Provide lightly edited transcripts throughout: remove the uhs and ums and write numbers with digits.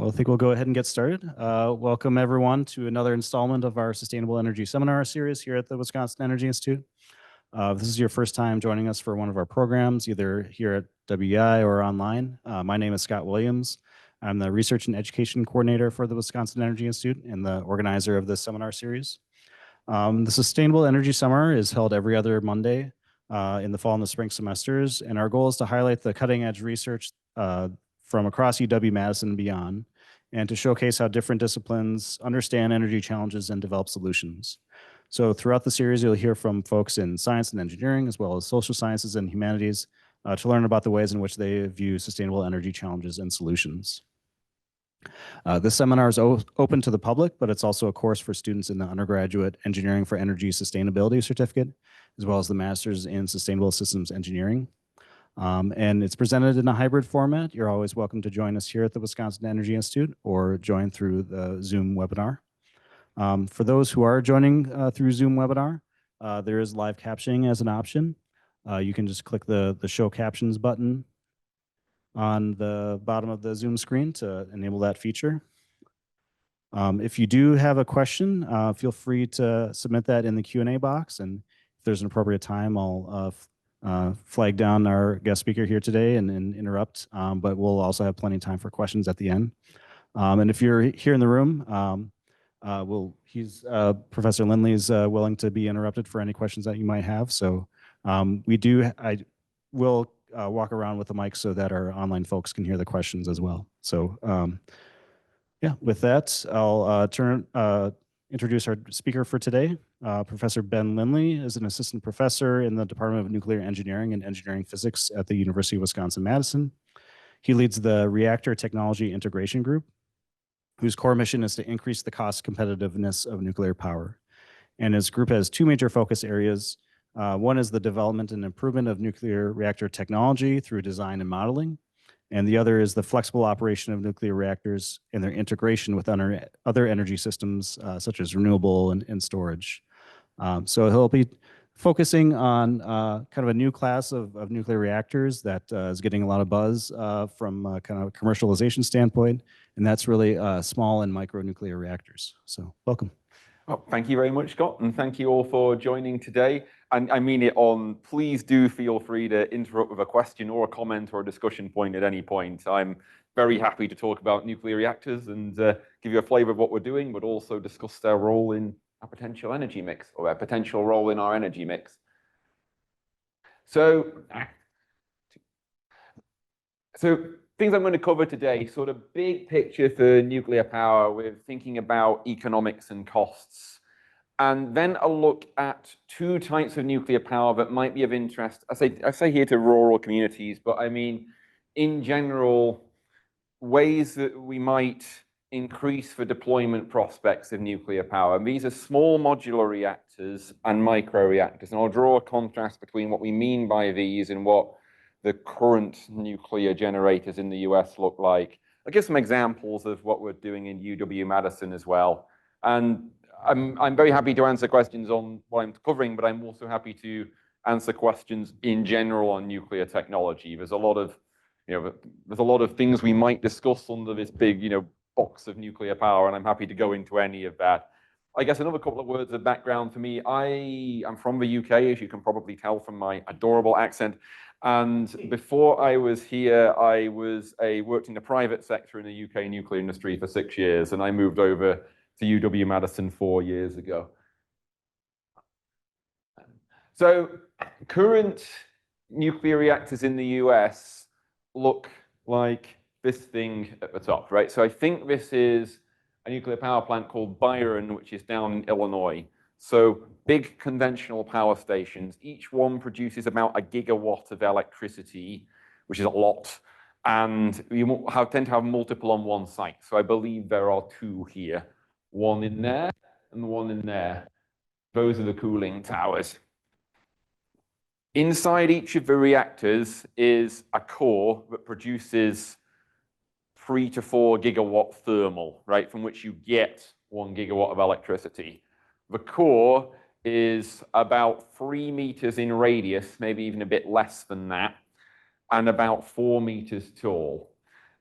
Well, I think we'll go ahead and get started. Welcome everyone to another installment of our Sustainable Energy Seminar series here at the Wisconsin Energy Institute. If this is your first time joining us for one of our programs, either here at WEI or online. My name is Scott Williams. I'm the Research and Education Coordinator for the Wisconsin Energy Institute and the organizer of this seminar series. The Sustainable Energy Summer is held every other Monday in the fall and the spring semesters, and our goal is to highlight the cutting edge research from across UW-Madison and beyond, and to showcase how different disciplines understand energy challenges and develop solutions. So throughout the series, you'll hear from folks in science and engineering, as well as social sciences and humanities, to learn about the ways in which they view sustainable energy challenges and solutions. This seminar is open to the public, but it's also a course for students in the undergraduate Engineering for Energy Sustainability certificate, as well as the Master's in Sustainable Systems Engineering. And it's presented in a hybrid format. You're always welcome to join us here at the Wisconsin Energy Institute or join through the Zoom webinar. For those who are joining through Zoom webinar, there is live captioning as an option. You can just click the show captions button on the bottom of the Zoom screen to enable that feature. If you do have a question, feel free to submit that in the Q&A box, and if there's an appropriate time, I'll flag down our guest speaker here today and interrupt, but we'll also have plenty of time for questions at the end. And if you're here in the room, Professor Lindley is willing to be interrupted for any questions that you might have. So I will walk around with the mic so that our online folks can hear the questions as well. So yeah, with that, I'll introduce our speaker for today. Professor Ben Lindley is an assistant professor in the Department of Nuclear Engineering and Engineering Physics at the University of Wisconsin-Madison. He leads the Reactor Technology Integration Group, whose core mission is to increase the cost competitiveness of nuclear power. And his group has two major focus areas. One is the development and improvement of nuclear reactor technology through design and modeling. And the other is the flexible operation of nuclear reactors and their integration with other energy systems, such as renewable and storage. So he'll be focusing on kind of a new class of nuclear reactors that is getting a lot of buzz from kind of a commercialization standpoint, and that's really small and micro nuclear reactors. So welcome. Well, thank you very much, Scott, and thank you all for joining today. And I mean it on, please do feel free to interrupt with a question or a comment or a discussion point at any point. I'm very happy to talk about nuclear reactors and give you a flavor of what we're doing, but also discuss their role in our potential energy mix, or their potential role in our energy mix. So things I'm going to cover today, sort of big picture for nuclear power with thinking about economics and costs. And then a look at two types of nuclear power that might be of interest. I say here to rural communities, but I mean, in general, ways that we might increase the deployment prospects of nuclear power. And these are small modular reactors and micro reactors. And I'll draw a contrast between what we mean by these and what the current nuclear generators in the US look like. I'll give some examples of what we're doing in UW-Madison as well. And I'm very happy to answer questions on what I'm covering, but I'm also happy to answer questions in general on nuclear technology. There's a lot of things we might discuss under this big, box of nuclear power, and I'm happy to go into any of that. I guess another couple of words of background for me. I am from the UK, as you can probably tell from my adorable accent. And before I was here, I worked in the private sector in the UK nuclear industry for 6 years, and I moved over to UW-Madison 4 years ago. So current nuclear reactors in the US look like this thing at the top, right? So I think this is a nuclear power plant called Byron, which is down in Illinois. So big conventional power stations, each one produces about 1 gigawatt of electricity, which is a lot. And you tend to have multiple on one site. So I believe there are 2 here, one in there and one in there. Those are the cooling towers. Inside each of the reactors is a core that produces 3 to 4 gigawatt thermal, right, from which you get 1 gigawatt of electricity. The core is about 3 meters in radius, maybe even a bit less than that, and about 4 meters tall.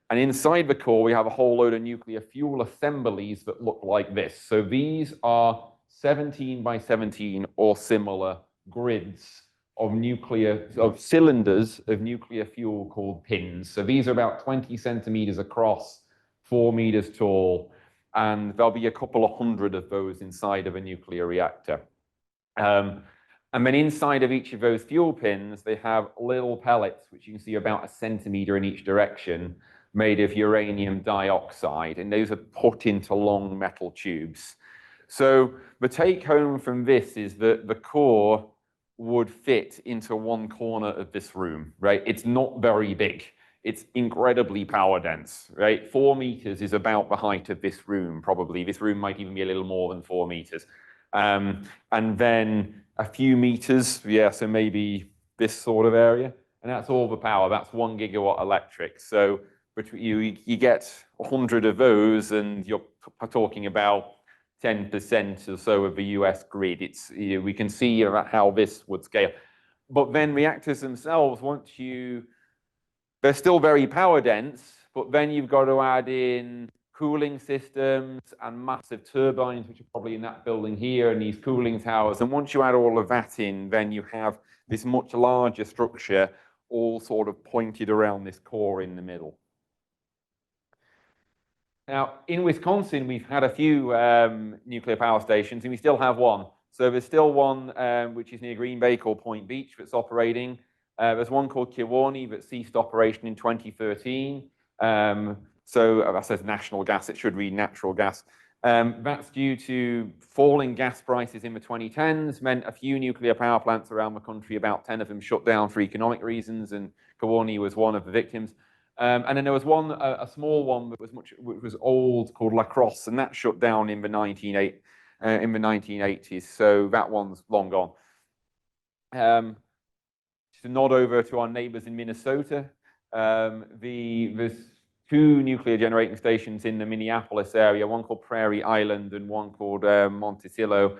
And inside the core, we have a whole load of nuclear fuel assemblies that look like this. So these are 17 by 17 or similar grids of cylinders of nuclear fuel called pins. So these are about 20 centimeters across, 4 meters tall, and there'll be a couple of hundred of those inside of a nuclear reactor. And then inside of each of those fuel pins, they have little pellets, which you can see about a centimeter in each direction, made of uranium dioxide, and those are put into long metal tubes. So the take home from this is that the core would fit into one corner of this room, right? It's not very big. It's incredibly power dense, right? 4 meters is about the height of this room, probably. This room might even be a little more than 4 meters. And then a few meters, yeah, so maybe this sort of area, and that's all the power. That's 1 gigawatt electric. So you get 100 of those, and you're talking about 10% or so of the US grid. It's, we can see how this would scale. But then reactors themselves, they're still very power dense, but then you've got to add in cooling systems and massive turbines, which are probably in that building here, and these cooling towers. And once you add all of that in, then you have this much larger structure all sort of pointed around this core in the middle. Now, in Wisconsin, we've had a few nuclear power stations, and we still have one. So there's still one which is near Green Bay called Point Beach that's operating. There's one called Kewaunee that ceased operation in 2013. So that says national gas, it should read natural gas. That's due to falling gas prices in the 2010s, meant a few nuclear power plants around the country, about 10 of them shut down for economic reasons, and Kewaunee was one of the victims. And then there was one, a small one that was old called La Crosse, and that shut down in the 1980s. So that one's long gone. Just a nod over to our neighbors in Minnesota. There's 2 nuclear generating stations in the Minneapolis area, one called Prairie Island and one called Monticello.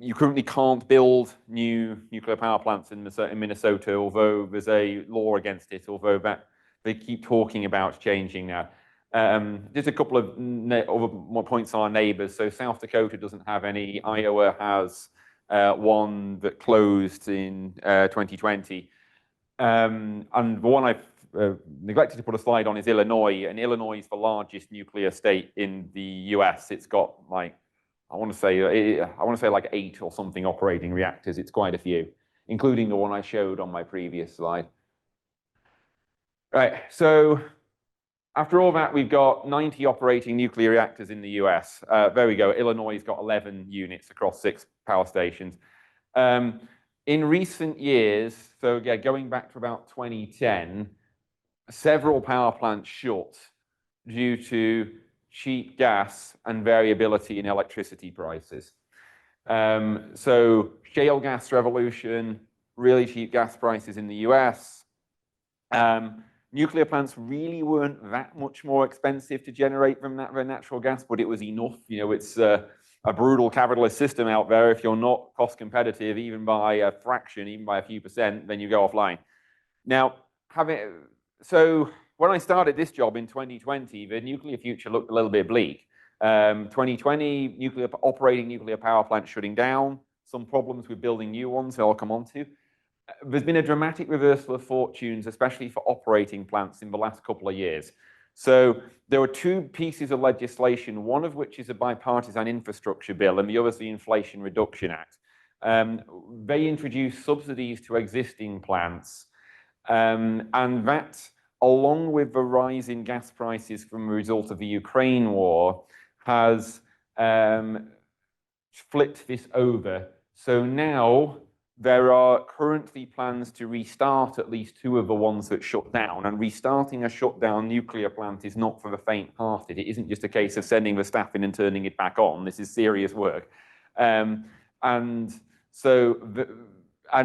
You currently can't build new nuclear power plants in Minnesota, although there's a law against it, although they keep talking about changing now. Just a couple of other points on our neighbors. So South Dakota doesn't have any. Iowa has one that closed in 2020. And the one I've neglected to put a slide on is Illinois, and Illinois is the largest nuclear state in the US. It's got like, I want to say like 8 or something operating reactors. It's quite a few, including the one I showed on my previous slide. Right, so after all that, we've got 90 operating nuclear reactors in the US. There we go. Illinois has got 11 units across 6 power stations. In recent years, so yeah, going back to about 2010, several power plants shut due to cheap gas and variability in electricity prices. So shale gas revolution, really cheap gas prices in the US. Nuclear plants really weren't that much more expensive to generate than that natural gas, but it was enough. You know, it's a brutal capitalist system out there. If you're not cost competitive, even by a fraction, even by a few percent, then you go offline. Now, so when I started this job in 2020, the nuclear future looked a little bit bleak. 2020, operating nuclear power plants shutting down, some problems with building new ones that I'll come on to. There's been a dramatic reversal of fortunes, especially for operating plants in the last couple of years. So there were 2 pieces of legislation, one of which is a bipartisan infrastructure bill, and the other is the Inflation Reduction Act. They introduced subsidies to existing plants, and that, along with the rise in gas prices from the result of the Ukraine war, has flipped this over. So now there are currently plans to restart at least 2 of the ones that shut down. And restarting a shut down nuclear plant is not for the faint-hearted. It isn't just a case of sending the staff in and turning it back on. This is serious work. And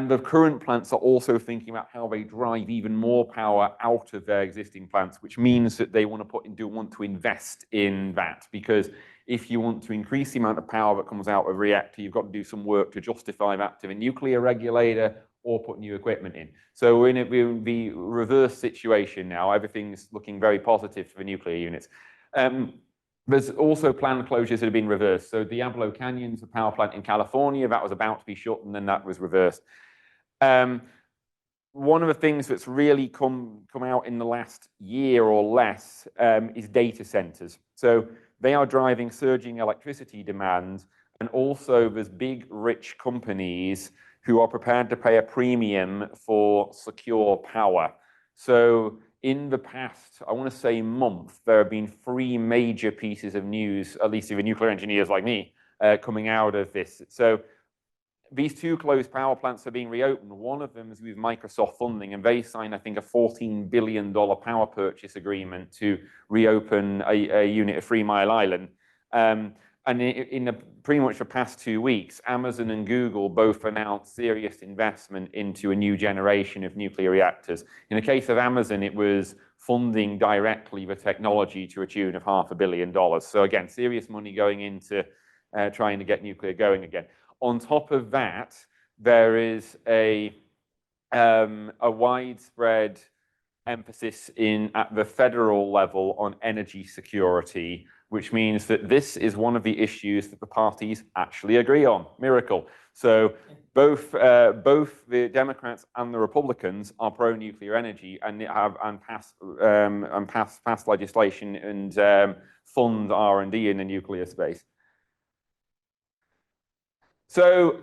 the current plants are also thinking about how they drive even more power out of their existing plants, which means that they want to invest in that, because if you want to increase the amount of power that comes out of a reactor, you've got to do some work to justify that to the nuclear regulator or put new equipment in. So we're in the reverse situation now. Everything's looking very positive for the nuclear units. There's also planned closures that have been reversed. So Diablo Canyon's a power plant in California that was about to be shut, and then that was reversed. One of the things that's really come out in the last year or less is data centers. So they are driving surging electricity demand, and also there's big, rich companies who are prepared to pay a premium for secure power. So in the past, I want to say month, there have been 3 major pieces of news, at least for nuclear engineers like me, coming out of this. So these 2 closed power plants are being reopened. One of them is with Microsoft funding, and they signed, I think, a $14 billion power purchase agreement to reopen a unit at 3 Mile Island. And in pretty much the past 2 weeks, Amazon and Google both announced serious investment into a new generation of nuclear reactors. In the case of Amazon, it was funding directly the technology to a tune of $500 million. So again, serious money going into trying to get nuclear going again. On top of that, there is a widespread emphasis at the federal level on energy security, which means that this is one of the issues that the parties actually agree on. Miracle. So both the Democrats and the Republicans are pro-nuclear energy and pass legislation and fund R&D in the nuclear space. So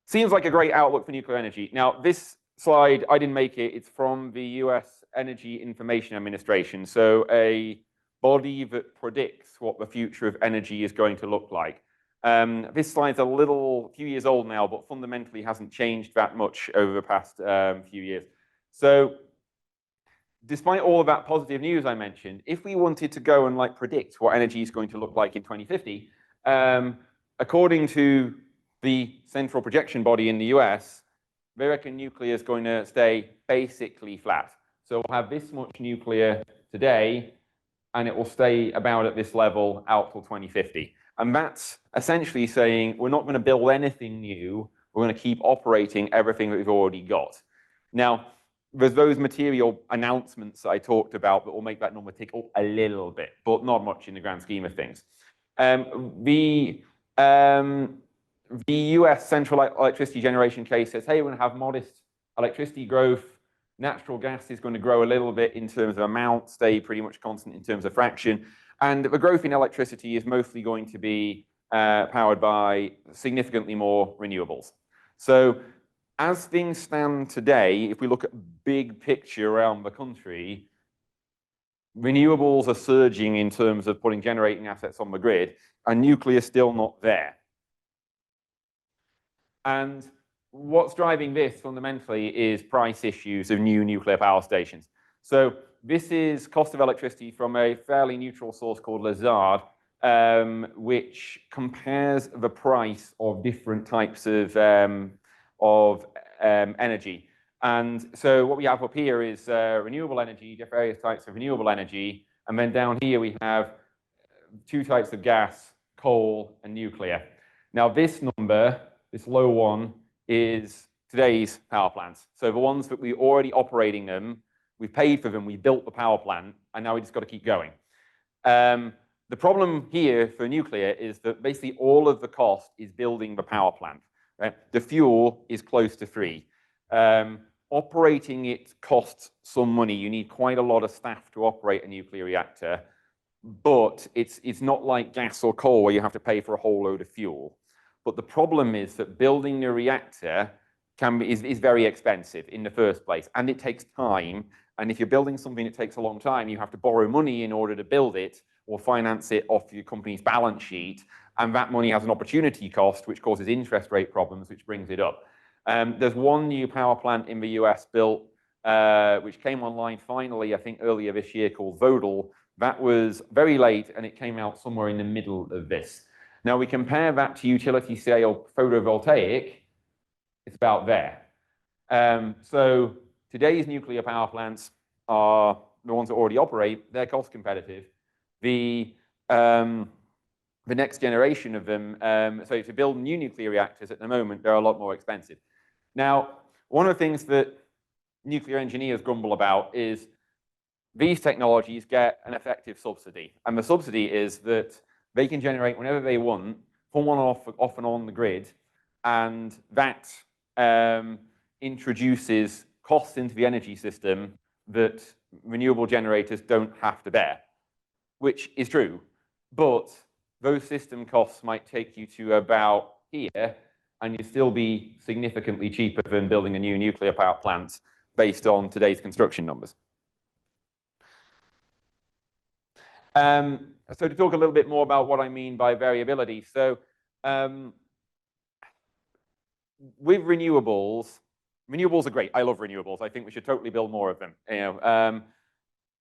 seems like a great outlook for nuclear energy. Now, this slide, I didn't make it. It's from the US Energy Information Administration, so a body that predicts what the future of energy is going to look like. This slide's a few years old now, but fundamentally hasn't changed that much over the past few years. So despite all of that positive news I mentioned, if we wanted to go and predict what energy is going to look like in 2050, according to the central projection body in the US, they reckon nuclear is going to stay basically flat. So we'll have this much nuclear today, and it will stay about at this level out till 2050. And that's essentially saying we're not going to build anything new. We're going to keep operating everything that we've already got. Now, there's those material announcements I talked about that will make that number tick up a little bit, but not much in the grand scheme of things. The US central electricity generation case says, hey, we're going to have modest electricity growth. Natural gas is going to grow a little bit in terms of amount, stay pretty much constant in terms of fraction. And the growth in electricity is mostly going to be powered by significantly more renewables. So as things stand today, if we look at big picture around the country, renewables are surging in terms of putting generating assets on the grid, and nuclear is still not there. And what's driving this fundamentally is price issues of new nuclear power stations. So this is cost of electricity from a fairly neutral source called Lazard, which compares the price of different types of energy. And so what we have up here is renewable energy, various types of renewable energy, and then down here we have 2 types of gas, coal and nuclear. Now this number, this low one, is today's power plants. So the ones that we're already operating them, we've paid for them, we built the power plant, and now we just got to keep going. The problem here for nuclear is that basically all of the cost is building the power plant. Right? The fuel is close to free. Operating it costs some money. You need quite a lot of staff to operate a nuclear reactor, but it's not like gas or coal where you have to pay for a whole load of fuel. But the problem is that building a reactor is very expensive in the first place, and it takes time. And if you're building something that takes a long time, you have to borrow money in order to build it or finance it off your company's balance sheet. And that money has an opportunity cost, which causes interest rate problems, which brings it up. There's one new power plant in the US built, which came online finally, I think earlier this year, called Vogtle. That was very late, and it came out somewhere in the middle of this. Now we compare that to utility scale photovoltaic, it's about there. So today's nuclear power plants are the ones that already operate, they're cost competitive. The next generation of them, so to build new nuclear reactors at the moment, they're a lot more expensive. Now, one of the things that nuclear engineers grumble about is these technologies get an effective subsidy. And the subsidy is that they can generate whenever they want, from on off and on the grid, and that introduces costs into the energy system that renewable generators don't have to bear, which is true. But those system costs might take you to about here, and you'd still be significantly cheaper than building a new nuclear power plant based on today's construction numbers. So to talk a little bit more about what I mean by variability. So with renewables are great. I love renewables. I think we should totally build more of them.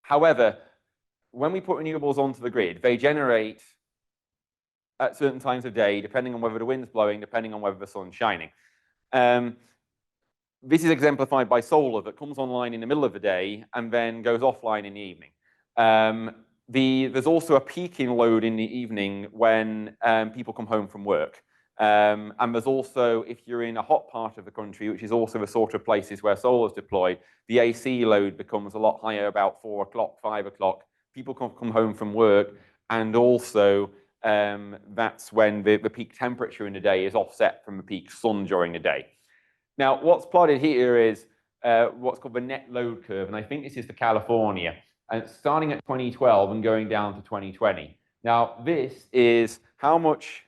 However, when we put renewables onto the grid, they generate at certain times of day, depending on whether the wind's blowing, depending on whether the sun's shining. This is exemplified by solar that comes online in the middle of the day and then goes offline in the evening. There's also a peaking load in the evening when people come home from work. And there's also, if you're in a hot part of the country, which is also the sort of places where solar is deployed, the AC load becomes a lot higher about 4 o'clock, 5 o'clock. People come home from work, and also that's when the peak temperature in the day is offset from the peak sun during the day. Now, what's plotted here is what's called the net load curve, and I think this is for California, and it's starting at 2012 and going down to 2020. Now, this is how much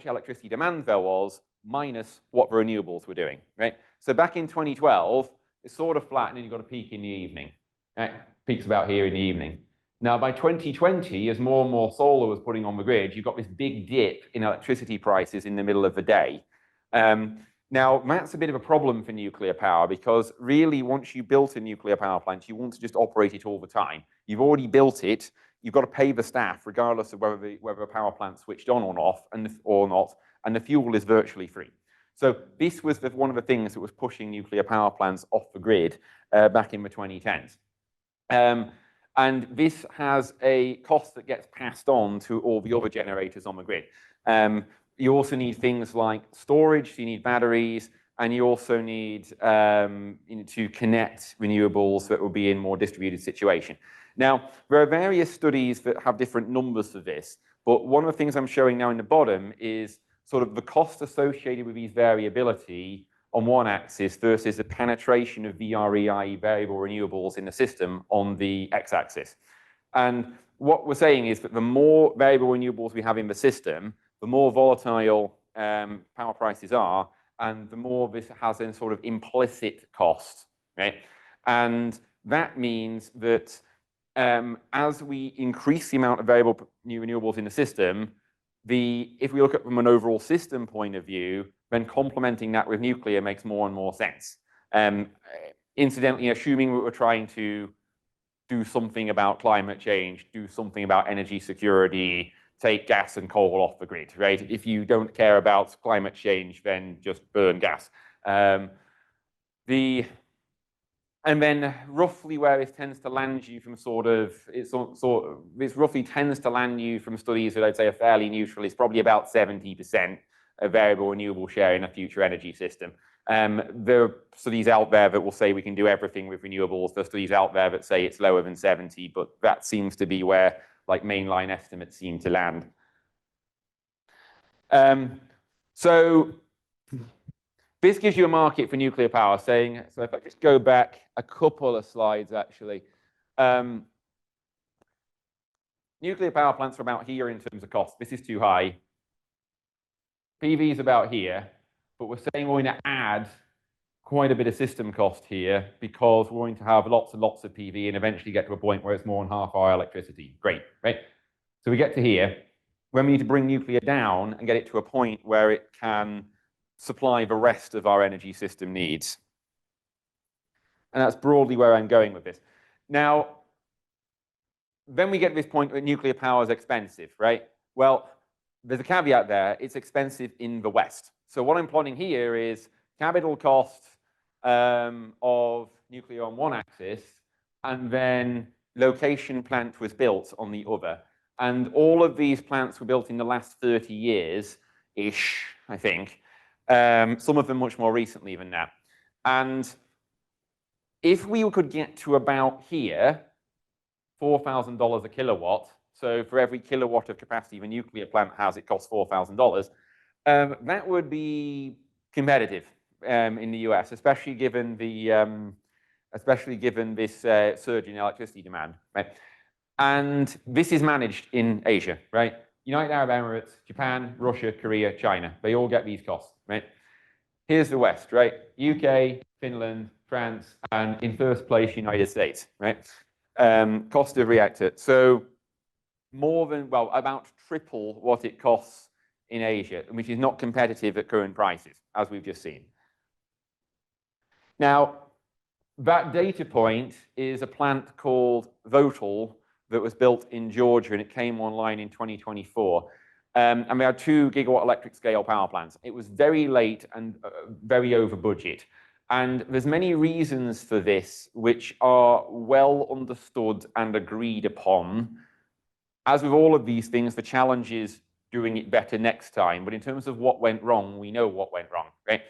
electricity demand there was minus what the renewables were doing, right? So back in 2012, it's sort of flat, and then you've got a peak in the evening. Right? Peaks about here in the evening. Now, by 2020, as more and more solar was putting on the grid, you've got this big dip in electricity prices in the middle of the day. Now, that's a bit of a problem for nuclear power, because really, once you built a nuclear power plant, you want to just operate it all the time. You've already built it. You've got to pay the staff, regardless of whether a power plant's switched on or not, and the fuel is virtually free. So this was one of the things that was pushing nuclear power plants off the grid back in the 2010s. And this has a cost that gets passed on to all the other generators on the grid. You also need things like storage, so you need batteries, and you also need to connect renewables that will be in more distributed situation. Now, there are various studies that have different numbers for this, but one of the things I'm showing now in the bottom is sort of the cost associated with these variability on one axis versus the penetration of VRE, i.e. variable renewables in the system, on the x-axis. And what we're saying is that the more variable renewables we have in the system, the more volatile power prices are, and the more this has a sort of implicit cost, right? And that means that as we increase the amount of variable new renewables in the system, if we look at it from an overall system point of view, then complementing that with nuclear makes more and more sense. Incidentally, assuming that we're trying to do something about climate change, do something about energy security, take gas and coal off the grid, right? If you don't care about climate change, then just burn gas. And then roughly where this tends to land you from this roughly tends to land you from studies that I'd say are fairly neutral, is probably about 70% of variable renewable share in a future energy system. There are studies out there that will say we can do everything with renewables. There are studies out there that say it's lower than 70, but that seems to be where like mainline estimates seem to land. So this gives you a market for nuclear power, saying, so if I just go back a couple of slides, actually. Nuclear power plants are about here in terms of cost. This is too high. PV is about here, but we're saying we're going to add quite a bit of system cost here because we're going to have lots and lots of PV and eventually get to a point where it's more than half our electricity. Great, right? So we get to here, when we need to bring nuclear down and get it to a point where it can supply the rest of our energy system needs. And that's broadly where I'm going with this. Now, then we get to this point where nuclear power is expensive, right? Well, there's a caveat there. It's expensive in the West. So what I'm plotting here is capital cost of nuclear on one axis, and then location plant was built on the other. And all of these plants were built in the last 30 years-ish, I think. some of them much more recently than that. And if we could get to about here, $4,000 a kilowatt, so for every kilowatt of capacity the nuclear plant has, it costs $4,000, that would be competitive in the US, especially given this surge in electricity demand, right? And this is managed in Asia, right? United Arab Emirates, Japan, Russia, Korea, China, they all get these costs, right? Here's the West, right? UK, Finland, France, and in first place, United States, right? Cost of reactor. So more than, well, about triple what it costs in Asia, which is not competitive at current prices, as we've just seen. Now, that data point is a plant called Votal that was built in Georgia, and it came online in 2024. And we had 2 gigawatt electric scale power plants. It was very late and very over budget. And there's many reasons for this, which are well understood and agreed upon. As with all of these things, the challenge is doing it better next time. But in terms of what went wrong, we know what went wrong, right?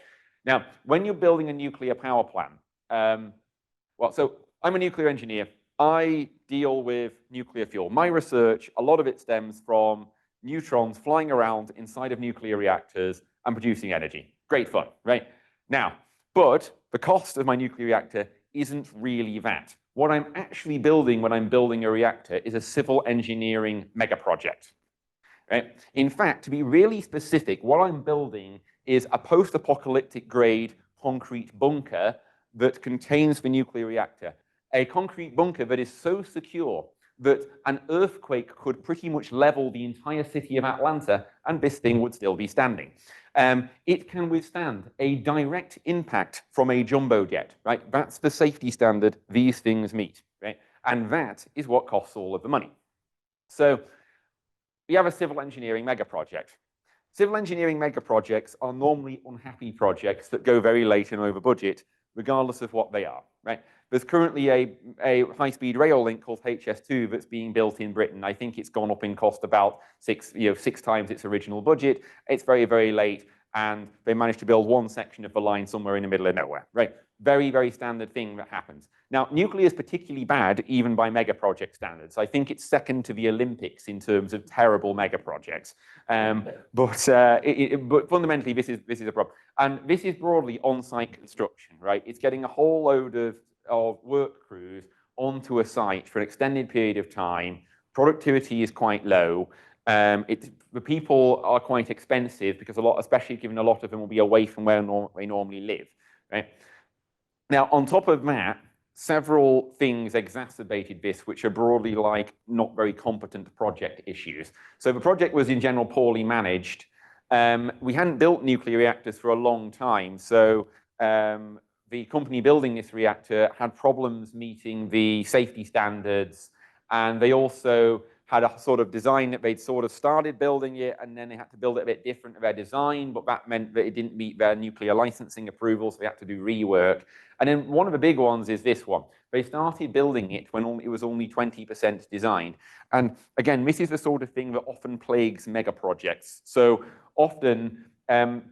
Now, when you're building a nuclear power plant, well, so I'm a nuclear engineer. I deal with nuclear fuel. My research, a lot of it stems from neutrons flying around inside of nuclear reactors and producing energy. Great fun, right? Now, but the cost of my nuclear reactor isn't really that. What I'm actually building when I'm building a reactor is a civil engineering mega project, right? In fact, to be really specific, what I'm building is a post-apocalyptic grade concrete bunker that contains the nuclear reactor. A concrete bunker that is so secure that an earthquake could pretty much level the entire city of Atlanta, and this thing would still be standing. It can withstand a direct impact from a jumbo jet, right? That's the safety standard these things meet, right? And that is what costs all of the money. So we have a civil engineering mega project. Civil engineering mega projects are normally unhappy projects that go very late and over budget, regardless of what they are, right? There's currently a high-speed rail link called HS2 that's being built in Britain. I think it's gone up in cost about six times its original budget. It's very, very late, and they managed to build one section of the line somewhere in the middle of nowhere, right? Very, very standard thing that happens. Now, nuclear is particularly bad, even by mega project standards. I think it's second to the Olympics in terms of terrible mega projects. But fundamentally, this is a problem. And this is broadly on-site construction, right? It's getting a whole load of work crews onto a site for an extended period of time. Productivity is quite low. The people are quite expensive because especially given a lot of them will be away from where they normally live, right? Now, on top of that, several things exacerbated this, which are broadly like not very competent project issues. So the project was in general poorly managed. We hadn't built nuclear reactors for a long time, so the company building this reactor had problems meeting the safety standards, and they also had a sort of design that they'd sort of started building it, and then they had to build it a bit different to their design, but that meant that it didn't meet their nuclear licensing approval, so they had to do rework. And then one of the big ones is this one. They started building it when it was only 20% designed. And again, this is the sort of thing that often plagues mega projects. So often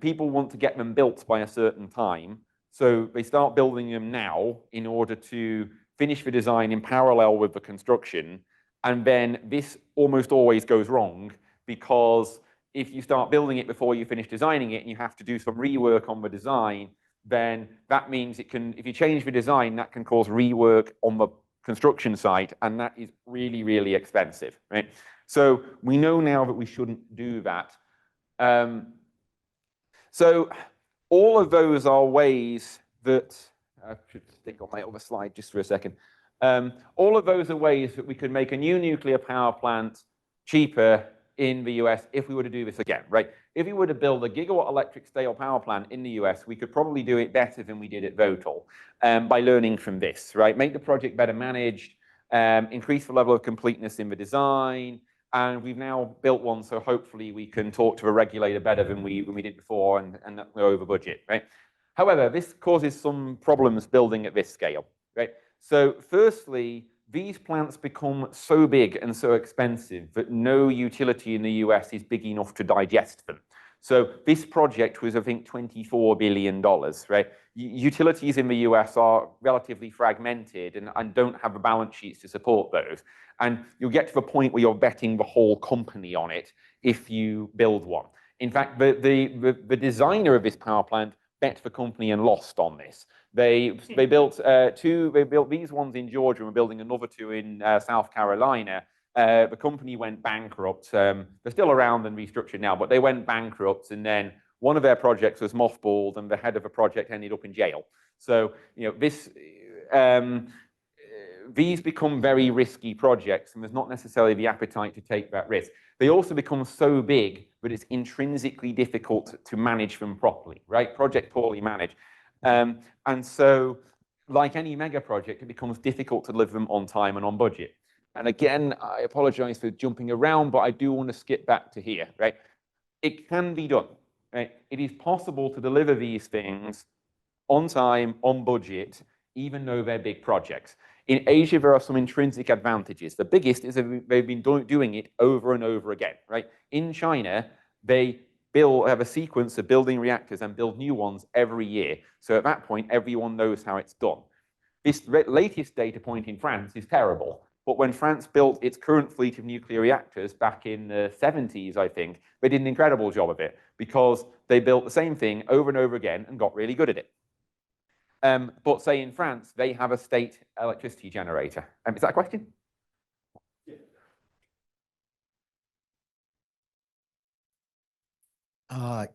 people want to get them built by a certain time, so they start building them now in order to finish the design in parallel with the construction. And then this almost always goes wrong, because if you start building it before you finish designing it and you have to do some rework on the design, then that means if you change the design, that can cause rework on the construction site, and that is really, really expensive, right? So we know now that we shouldn't do that. So all of those are ways that, I should stick on my other slide just for a second. All of those are ways that we could make a new nuclear power plant cheaper in the US if we were to do this again, right? If we were to build a gigawatt electric scale power plant in the US, we could probably do it better than we did at Votal by learning from this, right? Make the project better managed, increase the level of completeness in the design, and we've now built one, so hopefully we can talk to a regulator better than we did before, and we're over budget, right? However, this causes some problems building at this scale, right? So firstly, these plants become so big and so expensive that no utility in the US is big enough to digest them. So this project was, I think, $24 billion, right? Utilities in the US are relatively fragmented and don't have the balance sheets to support those. And you'll get to the point where you're betting the whole company on it if you build one. In fact, the designer of this power plant bet the company and lost on this. They built these ones in Georgia and we're building another two in South Carolina. The company went bankrupt. They're still around and restructured now, but they went bankrupt, and then one of their projects was mothballed, and the head of a project ended up in jail. So, these become very risky projects, and there's not necessarily the appetite to take that risk. They also become so big that it's intrinsically difficult to manage them properly, right? Project poorly managed. And so, like any mega project, it becomes difficult to deliver them on time and on budget. And again, I apologize for jumping around, but I do want to skip back to here, right? It can be done, right? It is possible to deliver these things on time, on budget, even though they're big projects. In Asia, there are some intrinsic advantages. The biggest is that they've been doing it over and over again, right? In China, they have a sequence of building reactors and build new ones every year. So at that point, everyone knows how it's done. This latest data point in France is terrible. But when France built its current fleet of nuclear reactors back in the 70s, I think, they did an incredible job of it because they built the same thing over and over again and got really good at it. But say in France, they have a state electricity generator. Is that a question?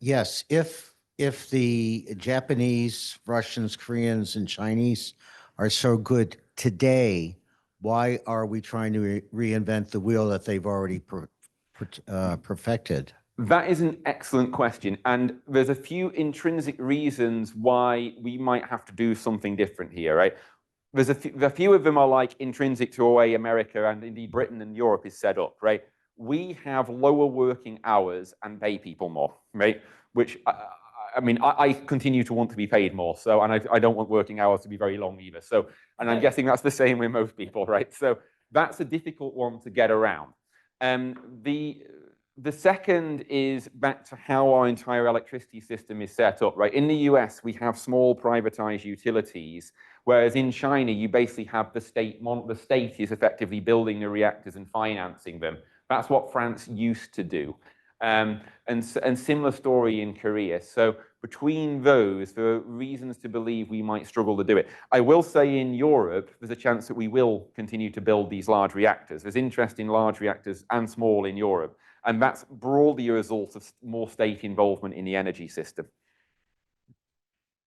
Yes, if the Japanese, Russians, Koreans, and Chinese are so good today, why are we trying to reinvent the wheel that they've already perfected? That is an excellent question. And there's a few intrinsic reasons why we might have to do something different here, right? There's a few of them are like intrinsic to the way America and indeed Britain and Europe is set up, right? We have lower working hours and pay people more, right? Which, I continue to want to be paid more. So, and I don't want working hours to be very long either. So, and I'm guessing that's the same with most people, right? So that's a difficult one to get around. The second is back to how our entire electricity system is set up, right? In the US, we have small privatized utilities, whereas in China, you basically have the state is effectively building the reactors and financing them. That's what France used to do. And similar story in Korea. So between those, there are reasons to believe we might struggle to do it. I will say in Europe, there's a chance that we will continue to build these large reactors. There's interest in large reactors and small in Europe. And that's broadly a result of more state involvement in the energy system.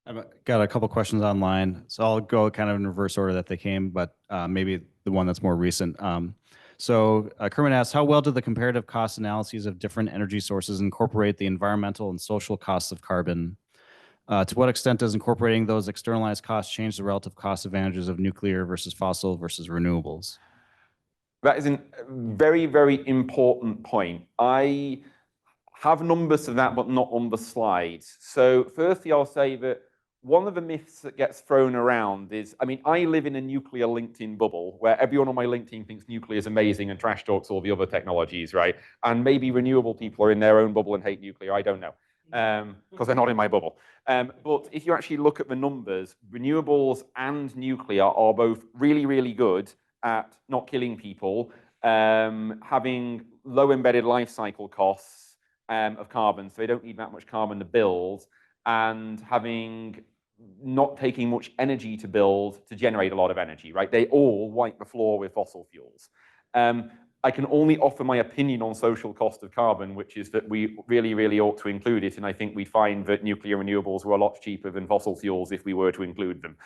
I've got a couple questions online, so I'll go kind of in reverse order that they came, but maybe the one that's more recent. Kermit asks, how well do the comparative cost analyses of different energy sources incorporate the environmental and social costs of carbon? To what extent does incorporating those externalized costs change the relative cost advantages of nuclear versus fossil versus renewables? That is a very, very important point. I have numbers for that, but not on the slides. So firstly, I'll say that one of the myths that gets thrown around is, I live in a nuclear LinkedIn bubble where everyone on my LinkedIn thinks nuclear is amazing and trash talks all the other technologies, right? And maybe renewable people are in their own bubble and hate nuclear. I don't know, because they're not in my bubble. But if you actually look at the numbers, renewables and nuclear are both really, really good at not killing people, having low embedded life cycle costs of carbon, so they don't need that much carbon to build, and having not taking much energy to build to generate a lot of energy, right? They all wipe the floor with fossil fuels. I can only offer my opinion on social cost of carbon, which is that we really, really ought to include it. And I think we find that nuclear renewables were a lot cheaper than fossil fuels if we were to include them.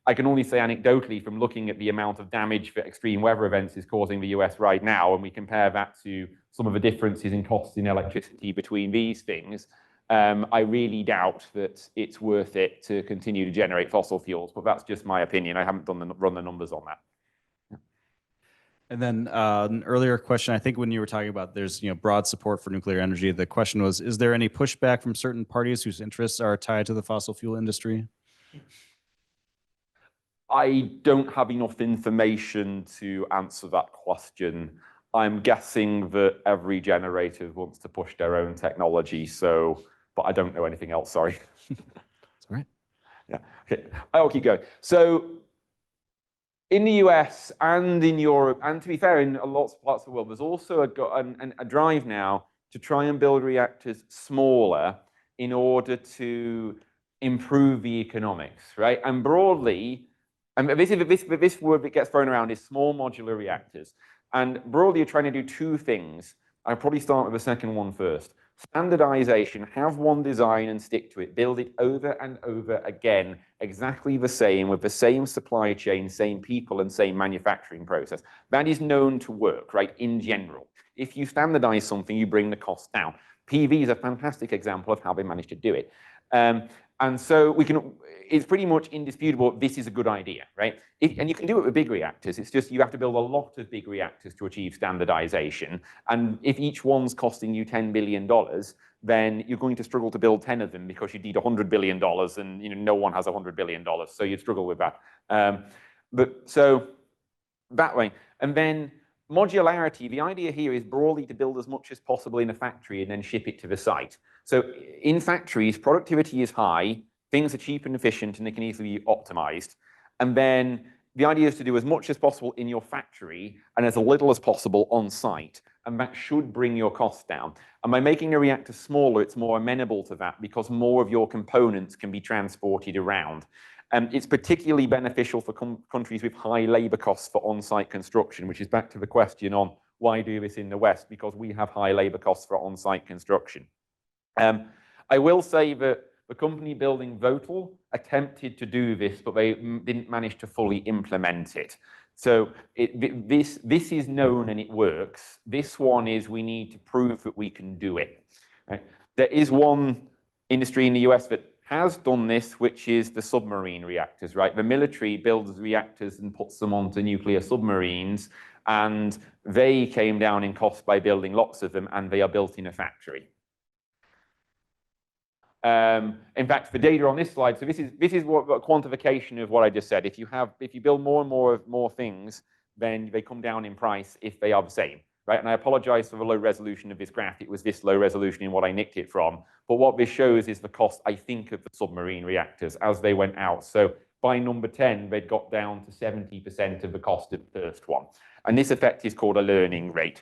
I can only say anecdotally from looking at the amount of damage that extreme weather events is causing the US right now, and we compare that to some of the differences in costs in electricity between these things, I really doubt that it's worth it to continue to generate fossil fuels, but that's just my opinion. I haven't run the numbers on that. And then an earlier question, I think when you were talking about there's broad support for nuclear energy, the question was, is there any pushback from certain parties whose interests are tied to the fossil fuel industry? I don't have enough information to answer that question. I'm guessing that every generator wants to push their own technology, so, but I don't know anything else, sorry. That's all right. Yeah, okay, I'll keep going. So in the US and in Europe, and to be fair, in lots of parts of the world, there's also a drive now to try and build reactors smaller in order to improve the economics, right? And broadly, and this word that gets thrown around is small modular reactors. And broadly, you're trying to do two things. I'll probably start with the second one first. Standardization, have one design and stick to it. Build it over and over again, exactly the same, with the same supply chain, same people, and same manufacturing process. That is known to work, right, in general. If you standardize something, you bring the cost down. PV is a fantastic example of how they managed to do it. And so it's pretty much indisputable this is a good idea, right? And you can do it with big reactors. It's just you have to build a lot of big reactors to achieve standardization. And if each one's costing you $10 billion, then you're going to struggle to build 10 of them because you need $100 billion and no one has $100 billion. So you'd struggle with that. But so that way. And then modularity, the idea here is broadly to build as much as possible in a factory and then ship it to the site. So in factories, productivity is high, things are cheap and efficient, and they can easily be optimized. And then the idea is to do as much as possible in your factory and as little as possible on site. And that should bring your costs down. And by making a reactor smaller, it's more amenable to that because more of your components can be transported around. It's particularly beneficial for countries with high labor costs for on-site construction, which is back to the question on why do this in the West, because we have high labor costs for on-site construction. I will say that the company building Votel attempted to do this, but they didn't manage to fully implement it. So this is known and it works. This one is we need to prove that we can do it. Right? There is one industry in the US that has done this, which is the submarine reactors, right? The military builds reactors and puts them onto nuclear submarines, and they came down in cost by building lots of them, and they are built in a factory. In fact, the data on this slide, so this is what a quantification of what I just said. If you build more and more things, then they come down in price if they are the same, right? And I apologize for the low resolution of this graph. It was this low resolution in what I nicked it from. But what this shows is the cost, I think, of the submarine reactors as they went out. So by number 10, they'd got down to 70% of the cost of the first one. And this effect is called a learning rate.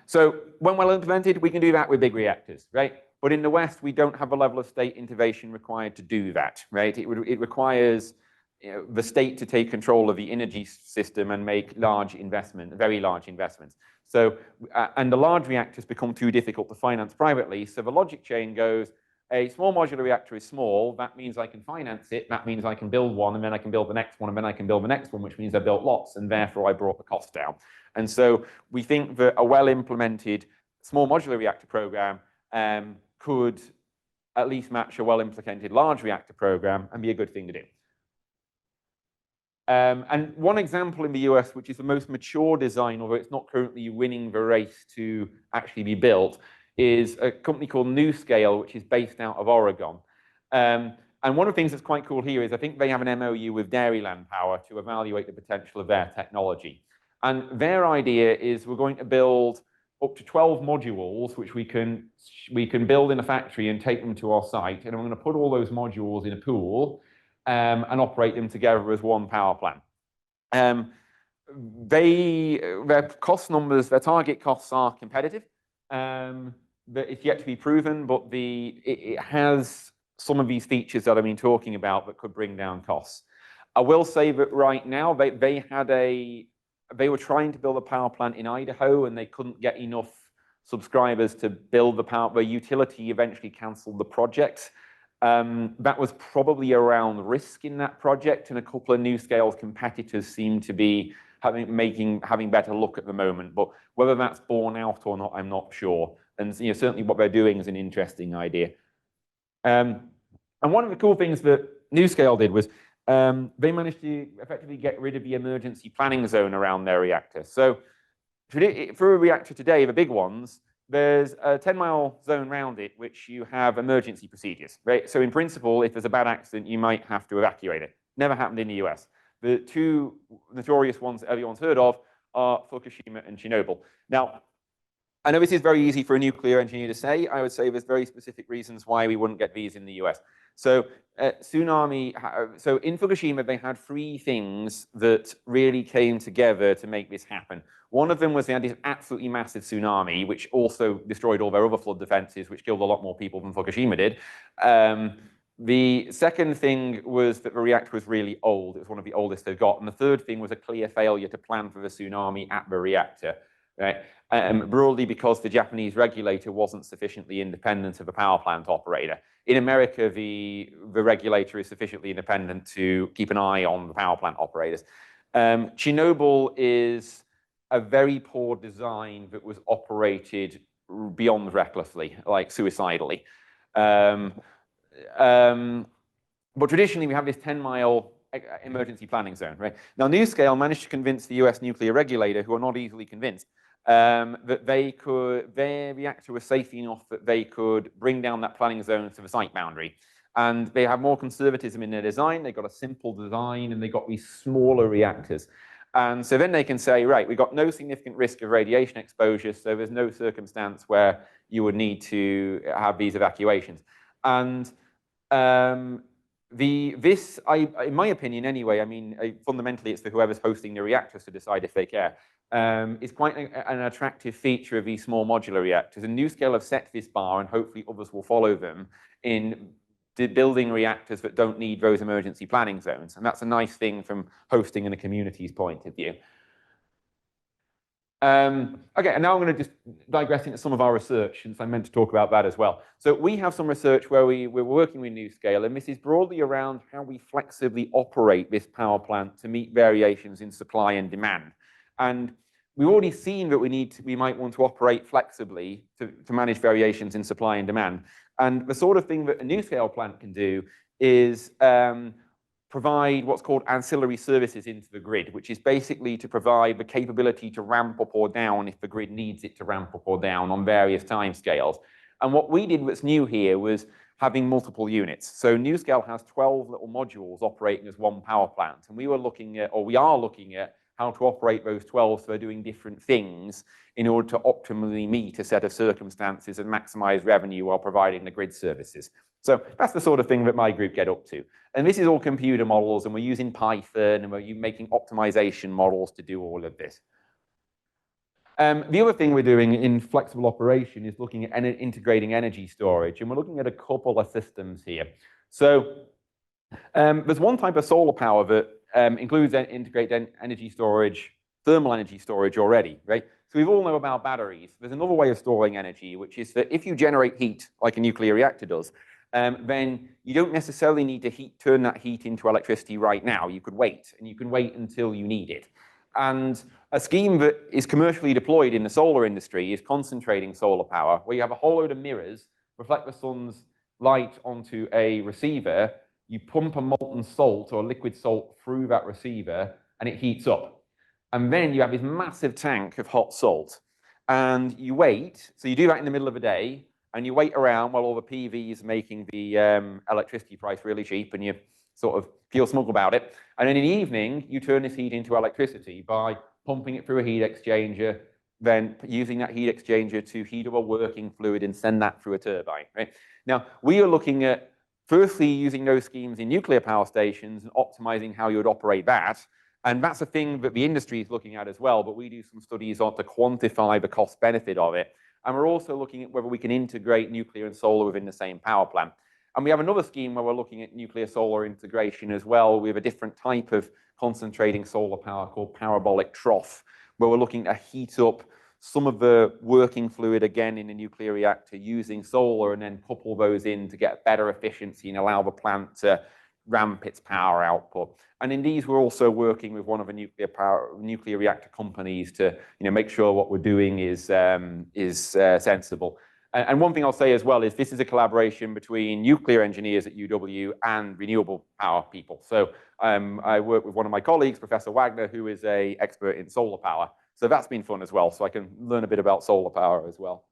So when well implemented, we can do that with big reactors, right? But in the West, we don't have a level of state intervention required to do that, right? It requires the state to take control of the energy system and make very large investments. So, and the large reactors become too difficult to finance privately. So the logic chain goes, a small modular reactor is small. That means I can finance it. That means I can build one, and then I can build the next one, and then I can build the next one, which means I built lots, and therefore I brought the cost down. And so we think that a well-implemented small modular reactor program could at least match a well-implemented large reactor program and be a good thing to do. And one example in the US, which is the most mature design, although it's not currently winning the race to actually be built, is a company called NuScale, which is based out of Oregon. And one of the things that's quite cool here is I think they have an MOU with Dairyland Power to evaluate the potential of their technology. And their idea is we're going to build up to 12 modules, which we can build in a factory and take them to our site. And we're going to put all those modules in a pool and operate them together as one power plant. Their cost numbers, their target costs are competitive. It's yet to be proven, but it has some of these features that I've been talking about that could bring down costs. I will say that right now they were trying to build a power plant in Idaho, and they couldn't get enough subscribers to build the power. The utility eventually canceled the project. That was probably around risk in that project, and a couple of NuScale's competitors seem to be having better luck at the moment. But whether that's borne out or not, I'm not sure. And certainly what they're doing is an interesting idea. And one of the cool things that NuScale did was they managed to effectively get rid of the emergency planning zone around their reactor. So for a reactor today, the big ones, there's a 10-mile zone around it, which you have emergency procedures, right? So in principle, if there's a bad accident, you might have to evacuate it. Never happened in the US. The two notorious ones that everyone's heard of are Fukushima and Chernobyl. Now, I know this is very easy for a nuclear engineer to say. I would say there's very specific reasons why we wouldn't get these in the US. So so in Fukushima, they had three things that really came together to make this happen. One of them was they had this absolutely massive tsunami, which also destroyed all their other flood defenses, which killed a lot more people than Fukushima did. The second thing was that the reactor was really old. It was one of the oldest they've got. And the third thing was a clear failure to plan for the tsunami at the reactor, right? Broadly because the Japanese regulator wasn't sufficiently independent of a power plant operator. In America, the regulator is sufficiently independent to keep an eye on the power plant operators. Chernobyl is a very poor design that was operated beyond recklessly, like suicidally. But traditionally, we have this 10-mile emergency planning zone, right? Now, NuScale managed to convince the US nuclear regulator, who are not easily convinced, that their reactor was safe enough that they could bring down that planning zone to the site boundary. And they have more conservatism in their design. They got a simple design, and they got these smaller reactors. And so then they can say, right, we've got no significant risk of radiation exposure, so there's no circumstance where you would need to have these evacuations. And in my opinion anyway, I mean, fundamentally it's for whoever's hosting the reactors to decide if they care. It's quite an attractive feature of these small modular reactors. And NuScale have set this bar, and hopefully others will follow them in building reactors that don't need those emergency planning zones. And that's a nice thing from hosting in a community's point of view. Okay, and now I'm going to just digress into some of our research, since I meant to talk about that as well. So we have some research where we're working with NuScale, and this is broadly around how we flexibly operate this power plant to meet variations in supply and demand. And we've already seen that we might want to operate flexibly to manage variations in supply and demand. And the sort of thing that a NuScale plant can do is provide what's called ancillary services into the grid, which is basically to provide the capability to ramp up or down if the grid needs it to ramp up or down on various timescales. And what we did that's new here was having multiple units. So NuScale has 12 little modules operating as one power plant. And we are looking at how to operate those 12 so they're doing different things in order to optimally meet a set of circumstances and maximize revenue while providing the grid services. So that's the sort of thing that my group get up to. And this is all computer models, and we're using Python, and we're making optimization models to do all of this. The other thing we're doing in flexible operation is looking at integrating energy storage, and we're looking at a couple of systems here. So there's one type of solar power that includes integrated energy storage, thermal energy storage already, right? So we all know about batteries. There's another way of storing energy, which is that if you generate heat, like a nuclear reactor does, then you don't necessarily need to turn that heat into electricity right now. You could wait, and you can wait until you need it. And a scheme that is commercially deployed in the solar industry is concentrating solar power, where you have a whole load of mirrors, reflect the sun's light onto a receiver, you pump a molten salt or liquid salt through that receiver, and it heats up. And then you have this massive tank of hot salt. And you wait, so you do that in the middle of the day, and you wait around while all the PV is making the electricity price really cheap, and you sort of feel smug about it. And then in the evening, you turn this heat into electricity by pumping it through a heat exchanger, then using that heat exchanger to heat up a working fluid and send that through a turbine, right? Now, we are looking at firstly using those schemes in nuclear power stations and optimizing how you would operate that. And that's a thing that the industry is looking at as well, but we do some studies on to quantify the cost benefit of it. And we're also looking at whether we can integrate nuclear and solar within the same power plant. And we have another scheme where we're looking at nuclear solar integration as well. We have a different type of concentrating solar power called parabolic trough, where we're looking to heat up some of the working fluid again in a nuclear reactor using solar, and then couple those in to get better efficiency and allow the plant to ramp its power output. And in these, we're also working with one of the nuclear reactor companies to make sure what we're doing is sensible. And one thing I'll say as well is this is a collaboration between nuclear engineers at UW and renewable power people. So I work with one of my colleagues, Professor Wagner, who is an expert in solar power. So that's been fun as well. So I can learn a bit about solar power as well.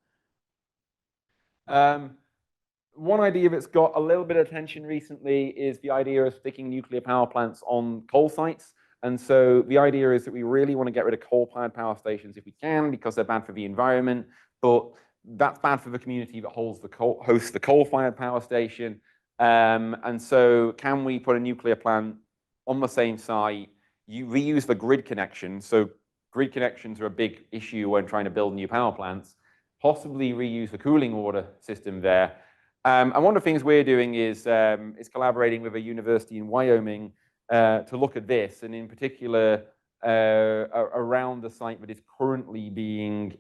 One idea that's got a little bit of attention recently is the idea of sticking nuclear power plants on coal sites. And so the idea is that we really want to get rid of coal-fired power stations if we can, because they're bad for the environment, but that's bad for the community that hosts the coal-fired power station. And so can we put a nuclear plant on the same site, you reuse the grid connection? So grid connections are a big issue when trying to build new power plants, possibly reuse the cooling water system there. And one of the things we're doing is collaborating with a university in Wyoming to look at this, and in particular around the site that is currently being,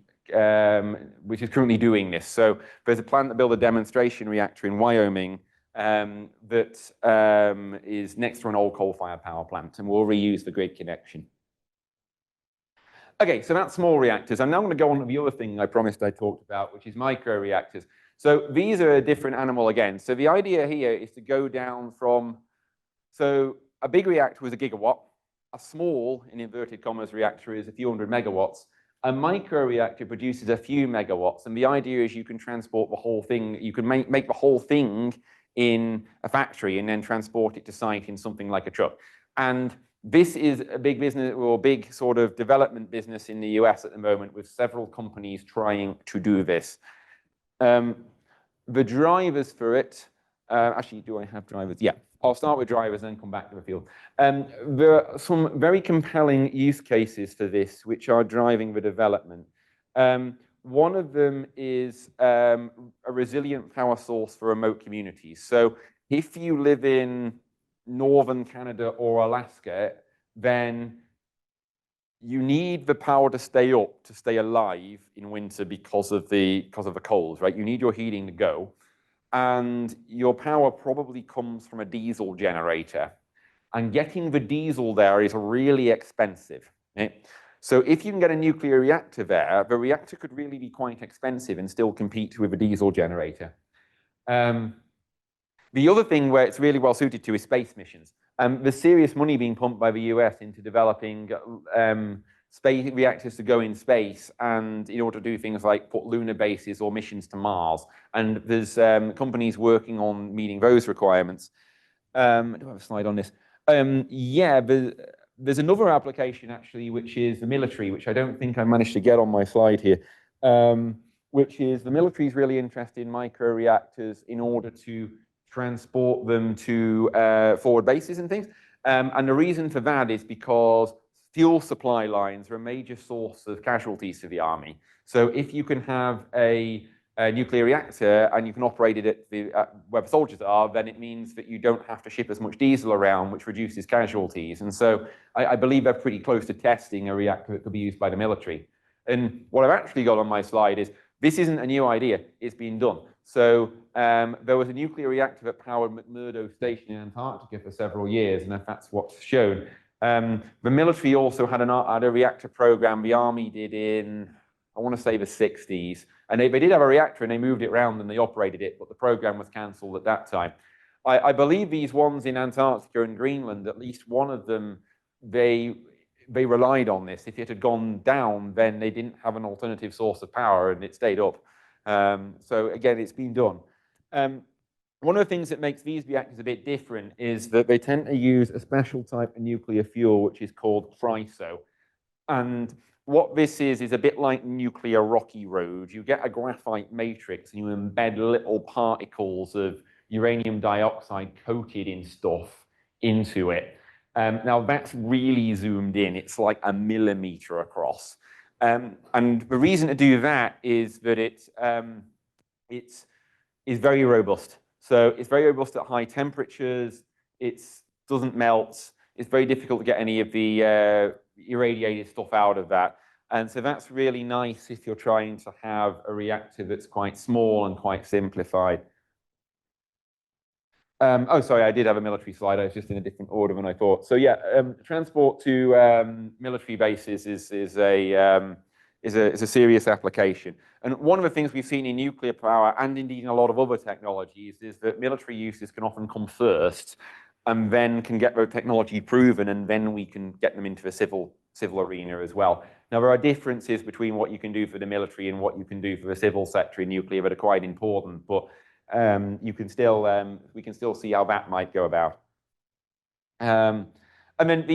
which is currently doing this. So there's a plan to build a demonstration reactor in Wyoming that is next to an old coal-fired power plant, and we'll reuse the grid connection. Okay, so that's small reactors. I'm now going to go on to the other thing I promised I talked about, which is microreactors. So these are a different animal again. So the idea here is to go down from, so a big reactor is a gigawatt, a small, in inverted commas, reactor is a few hundred megawatts. A microreactor produces a few megawatts, and the idea is you can transport the whole thing, you can make the whole thing in a factory and then transport it to site in something like a truck. And this is a big business, or big sort of development business in the US at the moment, with several companies trying to do this. The drivers for it, actually, do I have drivers? Yeah, I'll start with drivers and then come back to the field. There are some very compelling use cases for this, which are driving the development. One of them is a resilient power source for remote communities. So if you live in northern Canada or Alaska, then you need the power to stay up, to stay alive in winter because of the cold, right? You need your heating to go. And your power probably comes from a diesel generator. And getting the diesel there is really expensive. Right? So if you can get a nuclear reactor there, the reactor could really be quite expensive and still compete with a diesel generator. The other thing where it's really well suited to is space missions. There's serious money being pumped by the US into developing space reactors to go in space, and in order to do things like put lunar bases or missions to Mars. And there's companies working on meeting those requirements. Do I have a slide on this? Yeah, there's another application actually, which is the military, which I don't think I managed to get on my slide here, which is the military is really interested in microreactors in order to transport them to forward bases and things. And the reason for that is because fuel supply lines are a major source of casualties to the army. So if you can have a nuclear reactor and you can operate it at where the soldiers are, then it means that you don't have to ship as much diesel around, which reduces casualties. And so I believe they're pretty close to testing a reactor that could be used by the military. And what I've actually got on my slide is, this isn't a new idea, it's been done. So there was a nuclear reactor that powered McMurdo Station in Antarctica for several years, and that's what's shown. The military also had a reactor program the Army did in, I want to say, the 60s. And they did have a reactor and they moved it around and they operated it, but the program was cancelled at that time. I believe these ones in Antarctica and Greenland, at least one of them, they relied on this. If it had gone down, then they didn't have an alternative source of power and it stayed up. So again, it's been done. One of the things that makes these reactors a bit different is that they tend to use a special type of nuclear fuel, which is called TRISO. And what this is a bit like nuclear rocky road. You get a graphite matrix and you embed little particles of uranium dioxide coated in stuff into it. Now that's really zoomed in. It's like a millimeter across. And the reason to do that is that it's very robust. So it's very robust at high temperatures. It doesn't melt. It's very difficult to get any of the irradiated stuff out of that. And so that's really nice if you're trying to have a reactor that's quite small and quite simplified. Oh, sorry, I did have a military slide. I was just in a different order than I thought. So yeah, transport to military bases is a serious application. And one of the things we've seen in nuclear power, and indeed in a lot of other technologies, is that military uses can often come first, and then can get their technology proven, and then we can get them into the civil arena as well. Now, there are differences between what you can do for the military and what you can do for the civil sector in nuclear that are quite important, but we can still see how that might go about. And then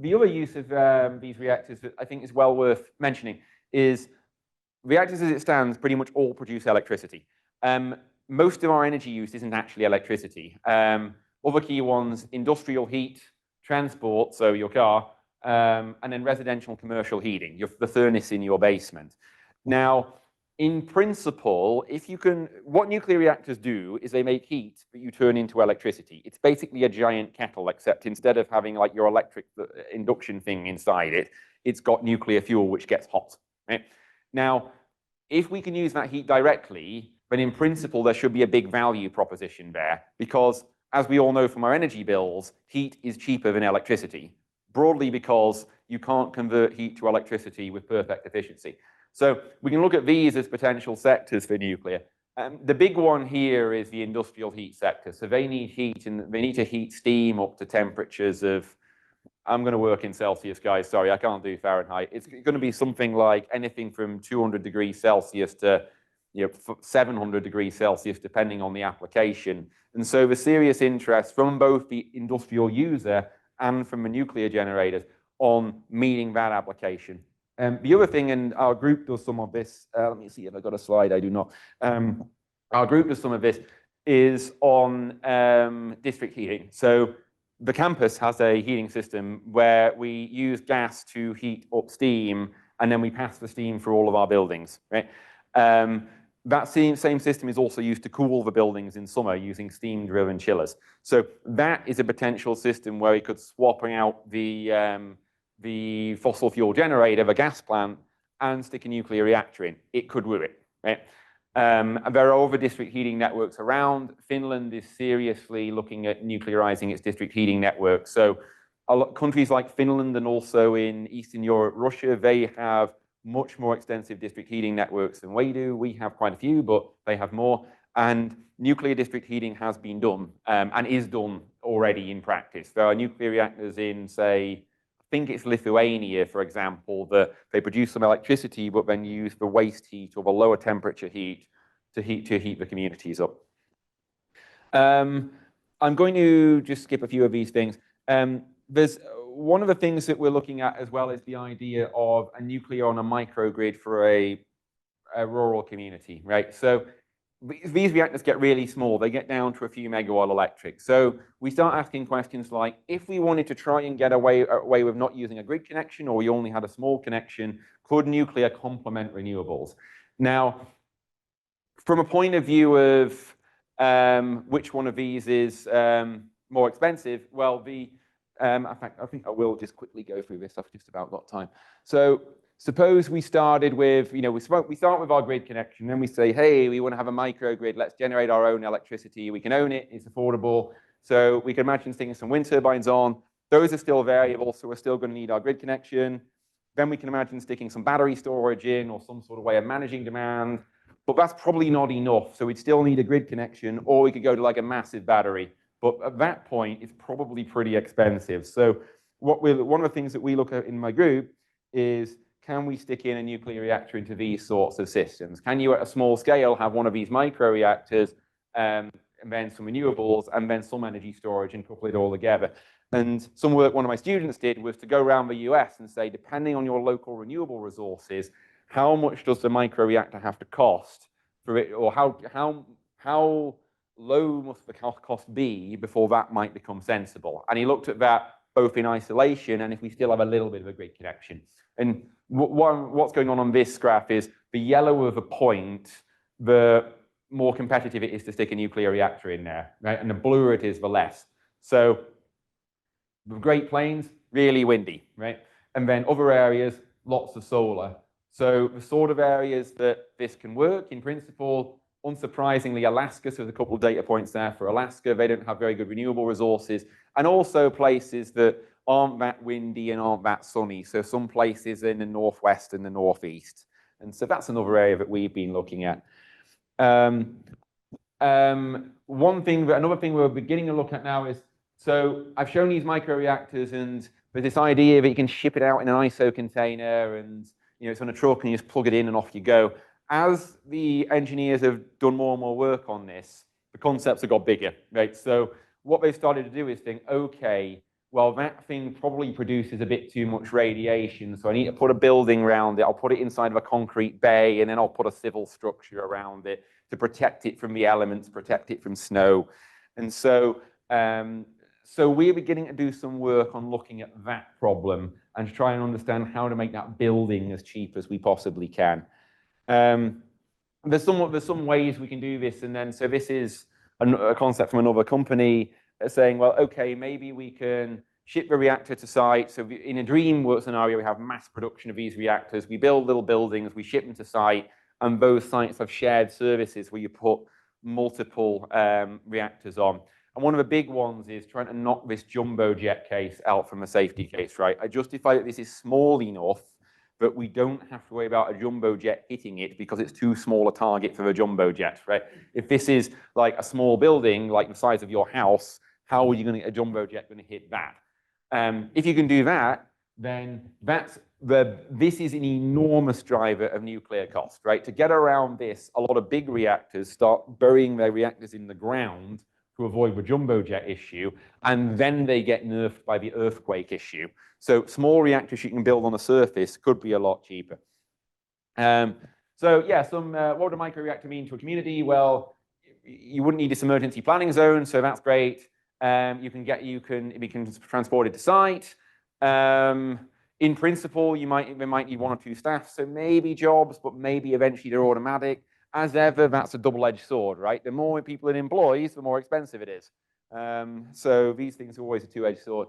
the other use of these reactors that I think is well worth mentioning is reactors as it stands pretty much all produce electricity. Most of our energy use isn't actually electricity. Other key ones, industrial heat, transport, so your car, and then residential and commercial heating, the furnace in your basement. Now, in principle, what nuclear reactors do is they make heat that you turn into electricity. It's basically a giant kettle, except instead of having like your electric induction thing inside it, it's got nuclear fuel which gets hot, right? Now, if we can use that heat directly, then in principle, there should be a big value proposition there, because as we all know from our energy bills, heat is cheaper than electricity, broadly because you can't convert heat to electricity with perfect efficiency. So we can look at these as potential sectors for nuclear. The big one here is the industrial heat sector. So they need heat, and they need to heat steam up to temperatures of, I'm going to work in Celsius, guys. Sorry, I can't do Fahrenheit. It's going to be something like anything from 200 degrees Celsius to 700 degrees Celsius, depending on the application. And so the serious interest from both the industrial user and from the nuclear generators on meeting that application. The other thing, and our group does some of this, let me see if I got a slide, I do not. Our group does some of this, is on district heating. So the campus has a heating system where we use gas to heat up steam, and then we pass the steam through all of our buildings, right? That same system is also used to cool the buildings in summer using steam-driven chillers. So that is a potential system where we could swap out the fossil fuel generator, the gas plant, and stick a nuclear reactor in. It could do it, right? There are other district heating networks around. Finland is seriously looking at nuclearizing its district heating network. So countries like Finland and also in Eastern Europe, Russia, they have much more extensive district heating networks than we do. We have quite a few, but they have more. And nuclear district heating has been done and is done already in practice. There are nuclear reactors in, say, I think it's Lithuania, for example, that they produce some electricity, but then use the waste heat or the lower temperature heat to heat the communities up. I'm going to just skip a few of these things. There's one of the things that we're looking at as well is the idea of a nuclear on a microgrid for a rural community, right? So these reactors get really small. They get down to a few megawatt electric. So we start asking questions like, if we wanted to try and get away with not using a grid connection, or we only had a small connection, could nuclear complement renewables? Now, from a point of view of which one of these is more expensive, well, in fact, I think I will just quickly go through this. I've just about got time. So suppose we started with, we start with our grid connection, then we say, hey, we want to have a microgrid. Let's generate our own electricity. We can own it. It's affordable. So we can imagine sticking some wind turbines on. Those are still variable, so we're still going to need our grid connection. Then we can imagine sticking some battery storage in or some sort of way of managing demand. But that's probably not enough. So we'd still need a grid connection, or we could go to like a massive battery. But at that point, it's probably pretty expensive. So one of the things that we look at in my group is, can we stick in a nuclear reactor into these sorts of systems? Can you, at a small scale, have one of these micro reactors, and then some renewables, and then some energy storage, and couple it all together? And some work one of my students did was to go around the US and say, depending on your local renewable resources, how much does the micro reactor have to cost for it, or how low must the cost be before that might become sensible? And he looked at that both in isolation and if we still have a little bit of a grid connection. And what's going on this graph is the yellower the point, the more competitive it is to stick a nuclear reactor in there, right? And the bluer it is, the less. So the Great Plains, really windy, right? And then other areas, lots of solar. So the sort of areas that this can work, in principle, unsurprisingly, Alaska, so there's a couple of data points there for Alaska. They don't have very good renewable resources. And also places that aren't that windy and aren't that sunny. So some places in the northwest and the northeast. And so that's another area that we've been looking at. Another thing we're beginning to look at now is, so I've shown these microreactors, and there's this idea that you can ship it out in an ISO container, and it's on a truck and you just plug it in and off you go. As the engineers have done more and more work on this, the concepts have got bigger, right? So what they've started to do is think, okay, well, that thing probably produces a bit too much radiation, so I need to put a building around it. I'll put it inside of a concrete bay, and then I'll put a civil structure around it to protect it from the elements, protect it from snow. And so, so we're beginning to do some work on looking at that problem and to try and understand how to make that building as cheap as we possibly can. There's some ways we can do this, and then so this is a concept from another company saying, well, okay, maybe we can ship the reactor to site. So in a dream world scenario, we have mass production of these reactors. We build little buildings, we ship them to site, and those sites have shared services where you put multiple reactors on. And one of the big ones is trying to knock this jumbo jet case out from a safety case, right? I justify that this is small enough that we don't have to worry about a jumbo jet hitting it because it's too small a target for a jumbo jet, right? If this is like a small building, like the size of your house, how are you going to get a jumbo jet going to hit that? If you can do that, then this is an enormous driver of nuclear cost, right? To get around this, a lot of big reactors start burying their reactors in the ground to avoid the jumbo jet issue, and then they get nerfed by the earthquake issue. So small reactors you can build on the surface could be a lot cheaper. So yeah, what would a microreactor mean to a community? Well, you wouldn't need this emergency planning zone, so that's great. It can be transported to site. In principle, they might need 1 or 2 staff, so maybe jobs, but maybe eventually they're automatic. As ever, that's a double-edged sword, right? The more people it employs, the more expensive it is. So these things are always a two-edged sword.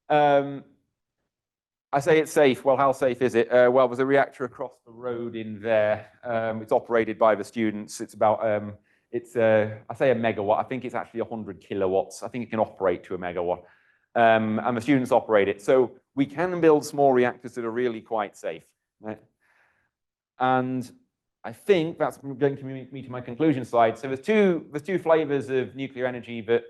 I say it's safe. Well, how safe is it? Well, there's a reactor across the road in there. It's operated by the students. It's about, I say a megawatt. I think it's actually 100 kilowatts. I think it can operate to a megawatt. And the students operate it. So we can build small reactors that are really quite safe, right? And I think that's going to me to my conclusion slide. So there's two flavors of nuclear energy that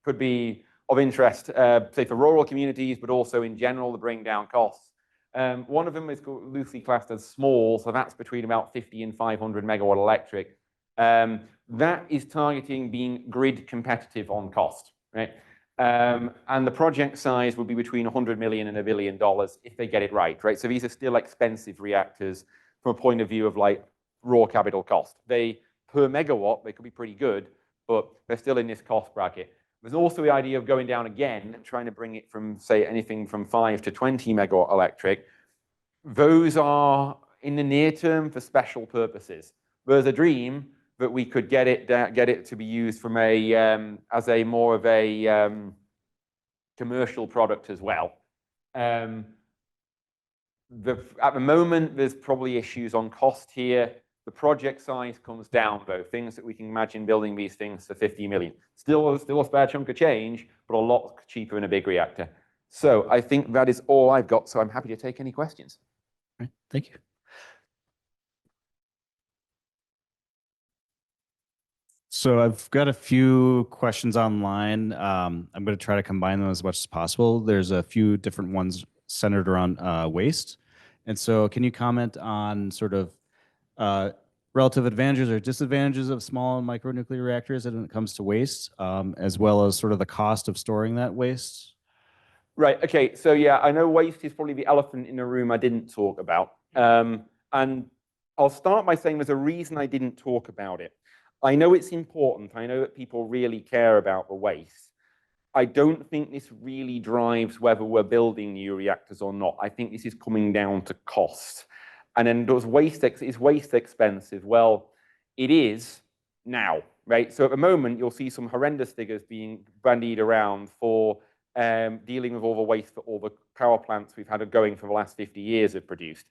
could be of interest, say for rural communities, but also in general to bring down costs. One of them is loosely classed as small, so that's between about 50 and 500 megawatt electric. That is targeting being grid competitive on cost, right? And the project size would be between 100 million and $1 billion if they get it right, right? So these are still expensive reactors from a point of view of like raw capital cost. Per megawatt, they could be pretty good, but they're still in this cost bracket. There's also the idea of going down again and trying to bring it from, say, anything from 5 to 20 megawatt electric. Those are in the near term for special purposes. There's a dream that we could get it to be used from as a more of a commercial product as well. At the moment, there's probably issues on cost here. The project size comes down, though. Things that we can imagine building these things for 50 million. Still a spare chunk of change, but a lot cheaper in a big reactor. So I think that is all I've got. So I'm happy to take any questions. All right, thank you. So I've got a few questions online. I'm going to try to combine them as much as possible. There's a few different ones centered around waste. And so can you comment on sort of relative advantages or disadvantages of small and micronuclear reactors when it comes to waste, as well as sort of the cost of storing that waste? Right, okay, so yeah, I know waste is probably the elephant in the room I didn't talk about. And I'll start by saying there's a reason I didn't talk about it. I know it's important. I know that people really care about the waste. I don't think this really drives whether we're building new reactors or not. I think this is coming down to cost. And then is waste expensive? Well, it is now, right? So at the moment, you'll see some horrendous figures being bandied around for dealing with all the waste that all the power plants we've had going for the last 50 years have produced.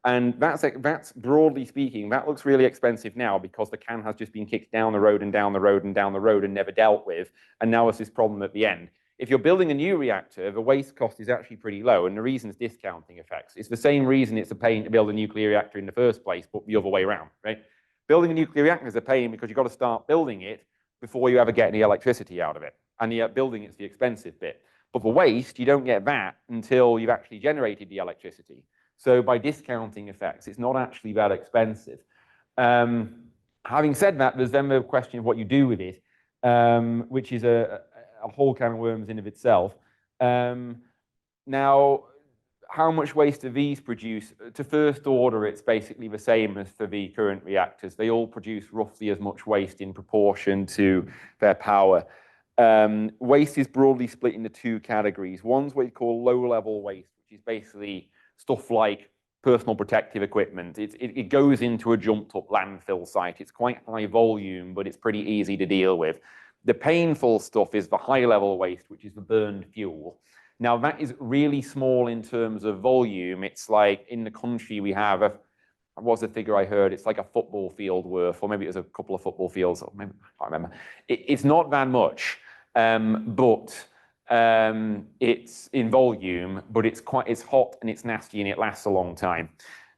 And that's broadly speaking, that looks really expensive now because the can has just been kicked down the road and down the road and down the road and never dealt with. And now there's this problem at the end. If you're building a new reactor, the waste cost is actually pretty low, and the reason is discounting effects. It's the same reason it's a pain to build a nuclear reactor in the first place, but the other way around, right? Building a nuclear reactor is a pain because you've got to start building it before you ever get any electricity out of it. And the building is the expensive bit. But for waste, you don't get that until you've actually generated the electricity. So by discounting effects, it's not actually that expensive. Having said that, there's then the question of what you do with it, which is a whole can of worms in of itself. Now, how much waste do these produce? To first order, it's basically the same as for the current reactors. They all produce roughly as much waste in proportion to their power. Waste is broadly split into two categories. One's what you call low-level waste, which is basically stuff like personal protective equipment. It goes into a jumped-up landfill site. It's quite high volume, but it's pretty easy to deal with. The painful stuff is the high-level waste, which is the burned fuel. Now, that is really small in terms of volume. It's like in the country we have, what was the figure I heard? It's like a football field worth, or maybe it was a couple of football fields, or maybe, I can't remember. It's not that much, but it's in volume, but it's hot and it's nasty and it lasts a long time.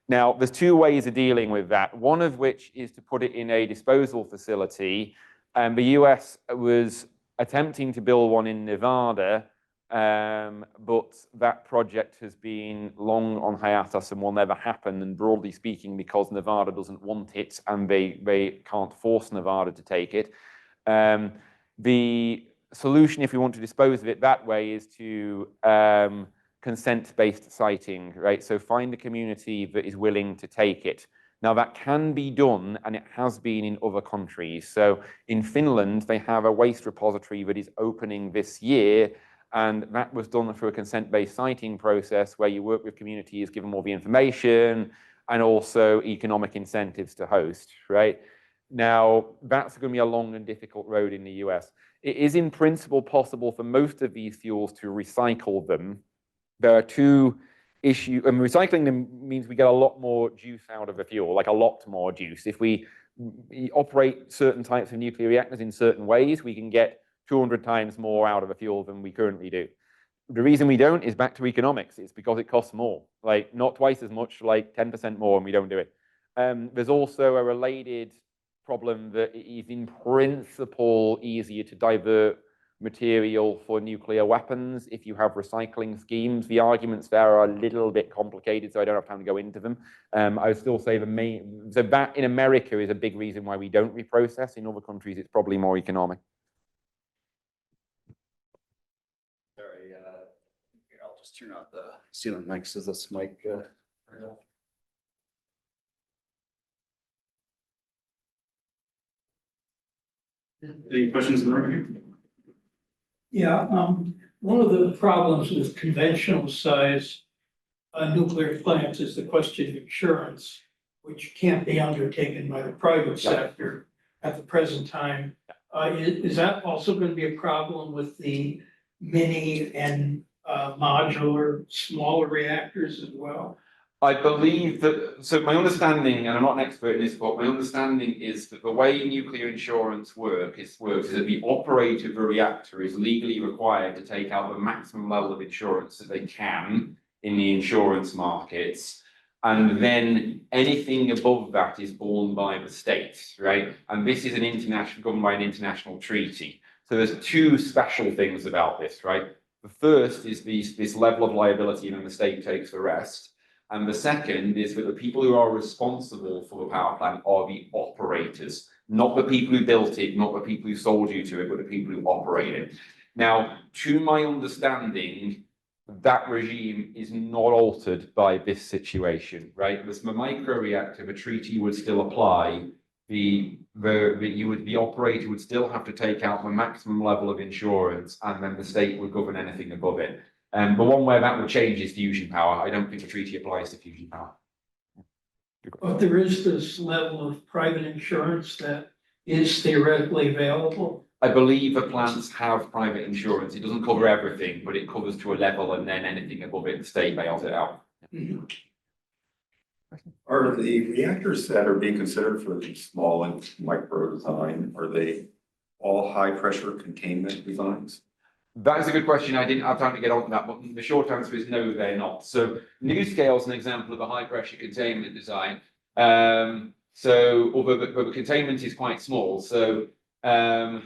Now, there's two ways of dealing with that, one of which is to put it in a disposal facility. The US was attempting to build one in Nevada, but that project has been long on hiatus and will never happen. And broadly speaking, because Nevada doesn't want it and they can't force Nevada to take it. The solution, if we want to dispose of it that way, is to consent-based siting, right? So find a community that is willing to take it. Now, that can be done, and it has been in other countries. So in Finland, they have a waste repository that is opening this year, and that was done through a consent-based siting process where you work with communities, give them all the information, and also economic incentives to host, right? Now, that's going to be a long and difficult road in the US. It is in principle possible for most of these fuels to recycle them. There are two issues, and recycling them means we get a lot more juice out of a fuel, like a lot more juice. If we operate certain types of nuclear reactors in certain ways, we can get 200 times more out of a fuel than we currently do. The reason we don't is back to economics. It's because it costs more, like not twice as much, like 10% more, and we don't do it. There's also a related problem that it is in principle easier to divert material for nuclear weapons if you have recycling schemes. The arguments there are a little bit complicated, so I don't have time to go into them. I would still say so that in America is a big reason why we don't reprocess. In other countries, it's probably more economic. Sorry, here, I'll just turn off the ceiling mics. Is this mic? Any questions in the room here? Yeah, one of the problems with conventional size nuclear plants is the question of insurance, which can't be undertaken by the private sector at the present time. Is that also going to be a problem with the mini and modular smaller reactors as well? I believe that, so my understanding, and I'm not an expert in this, but my understanding is that the way nuclear insurance works is that the operator of a reactor is legally required to take out the maximum level of insurance that they can in the insurance markets. And then anything above that is borne by the state, right? And this is an international, governed by an international treaty. So there's two special things about this, right? The first is this level of liability, and then the state takes the rest. And the second is that the people who are responsible for the power plant are the operators, not the people who built it, not the people who sold you to it, but the people who operate it. Now, to my understanding, that regime is not altered by this situation, right? With the microreactor, the treaty would still apply. The operator would still have to take out the maximum level of insurance, and then the state would govern anything above it. The one where that would change is fusion power. I don't think the treaty applies to fusion power. But there is this level of private insurance that is theoretically available. I believe the plants have private insurance. It doesn't cover everything, but it covers to a level, and then anything above it, the state bails it out. Mm-hmm. Are the reactors that are being considered for the small and micro design, are they all high pressure containment designs? That is a good question. I didn't have time to get on to that, but the short answer is no, they're not. So NuScale is an example of a high pressure containment design. Although the containment is quite small. So the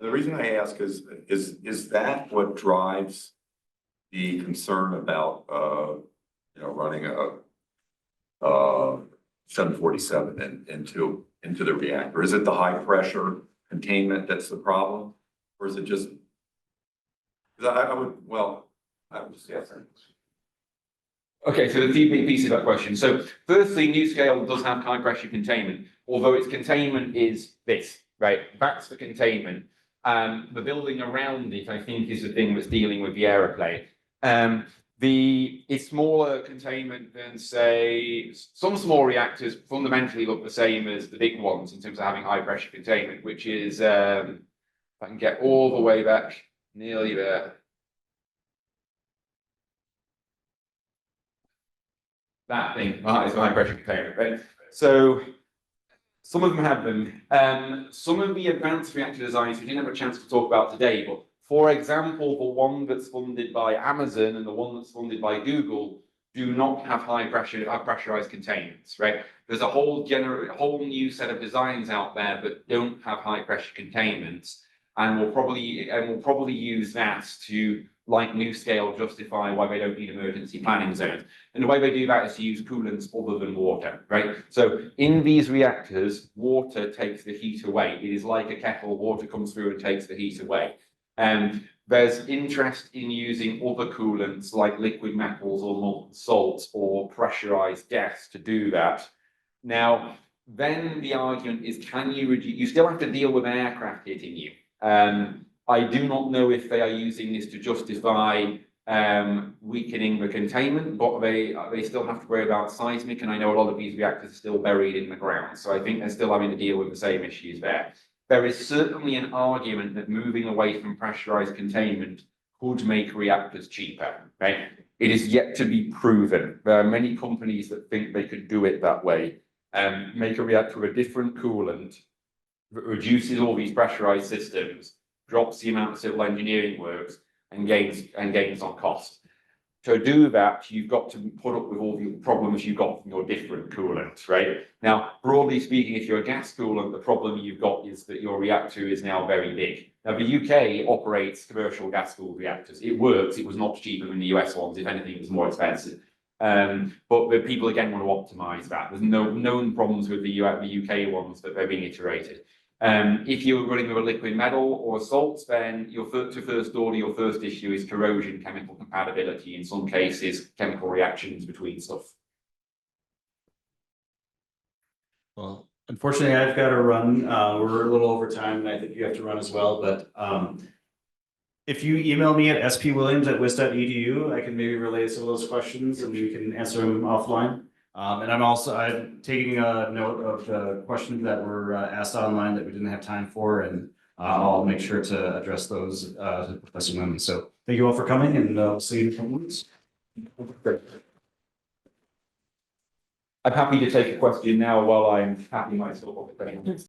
reason I ask is that what drives the concern about running a 747 into the reactor? Is it the high pressure containment that's the problem, or is it just? I would, well, I would just, yes. Okay, so the few big pieces of that question. So firstly, NuScale does have high pressure containment, although its containment is this, right? That's the containment. The building around it, I think, is the thing that's dealing with the aeroplane. It's smaller containment than, say, some small reactors fundamentally look the same as the big ones in terms of having high pressure containment, which is, if I can get all the way back, nearly there. That thing, that is high pressure containment, right? So some of them have them. Some of the advanced reactor designs we didn't have a chance to talk about today, but for example, the one that's funded by Amazon and the one that's funded by Google do not have high pressure, pressurized containments, right? There's a whole new set of designs out there that don't have high pressure containments, and we'll probably use that to, like NuScale, justify why they don't need emergency planning zones. And the way they do that is to use coolants other than water, right? So in these reactors, water takes the heat away. It is like a kettle, water comes through and takes the heat away. And there's interest in using other coolants like liquid metals or molten salts or pressurized gas to do that. Now, then the argument is, can you reduce, you still have to deal with aircraft hitting you. I do not know if they are using this to justify weakening the containment, but they still have to worry about seismic, and I know a lot of these reactors are still buried in the ground, so I think they're still having to deal with the same issues there. There is certainly an argument that moving away from pressurized containment could make reactors cheaper, right? It is yet to be proven. There are many companies that think they could do it that way, make a reactor with a different coolant that reduces all these pressurized systems, drops the amount of civil engineering works, and gains on cost. To do that, you've got to put up with all the problems you've got from your different coolants, right? Now, broadly speaking, if you're a gas coolant, the problem you've got is that your reactor is now very big. Now, the UK operates commercial gas-cooled reactors. It works. It was not cheaper than the US ones. If anything, it was more expensive. But the people, again, want to optimize that. There's no known problems with the UK ones, but they're being iterated. If you're running with a liquid metal or salts, then your first order, your first issue is corrosion, chemical compatibility, in some cases, chemical reactions between stuff. Well, unfortunately, I've got to run. We're a little over time, and I think you have to run as well. But if you email me at spwilliams@wis.edu, I can maybe relay some of those questions, and we can answer them offline. And I'm taking a note of the questions that were asked online that we didn't have time for, and I'll make sure to address those to Professor Mooney. So thank you all for coming, and we'll see you in a couple weeks. I'm happy to take a question now while I'm happy myself.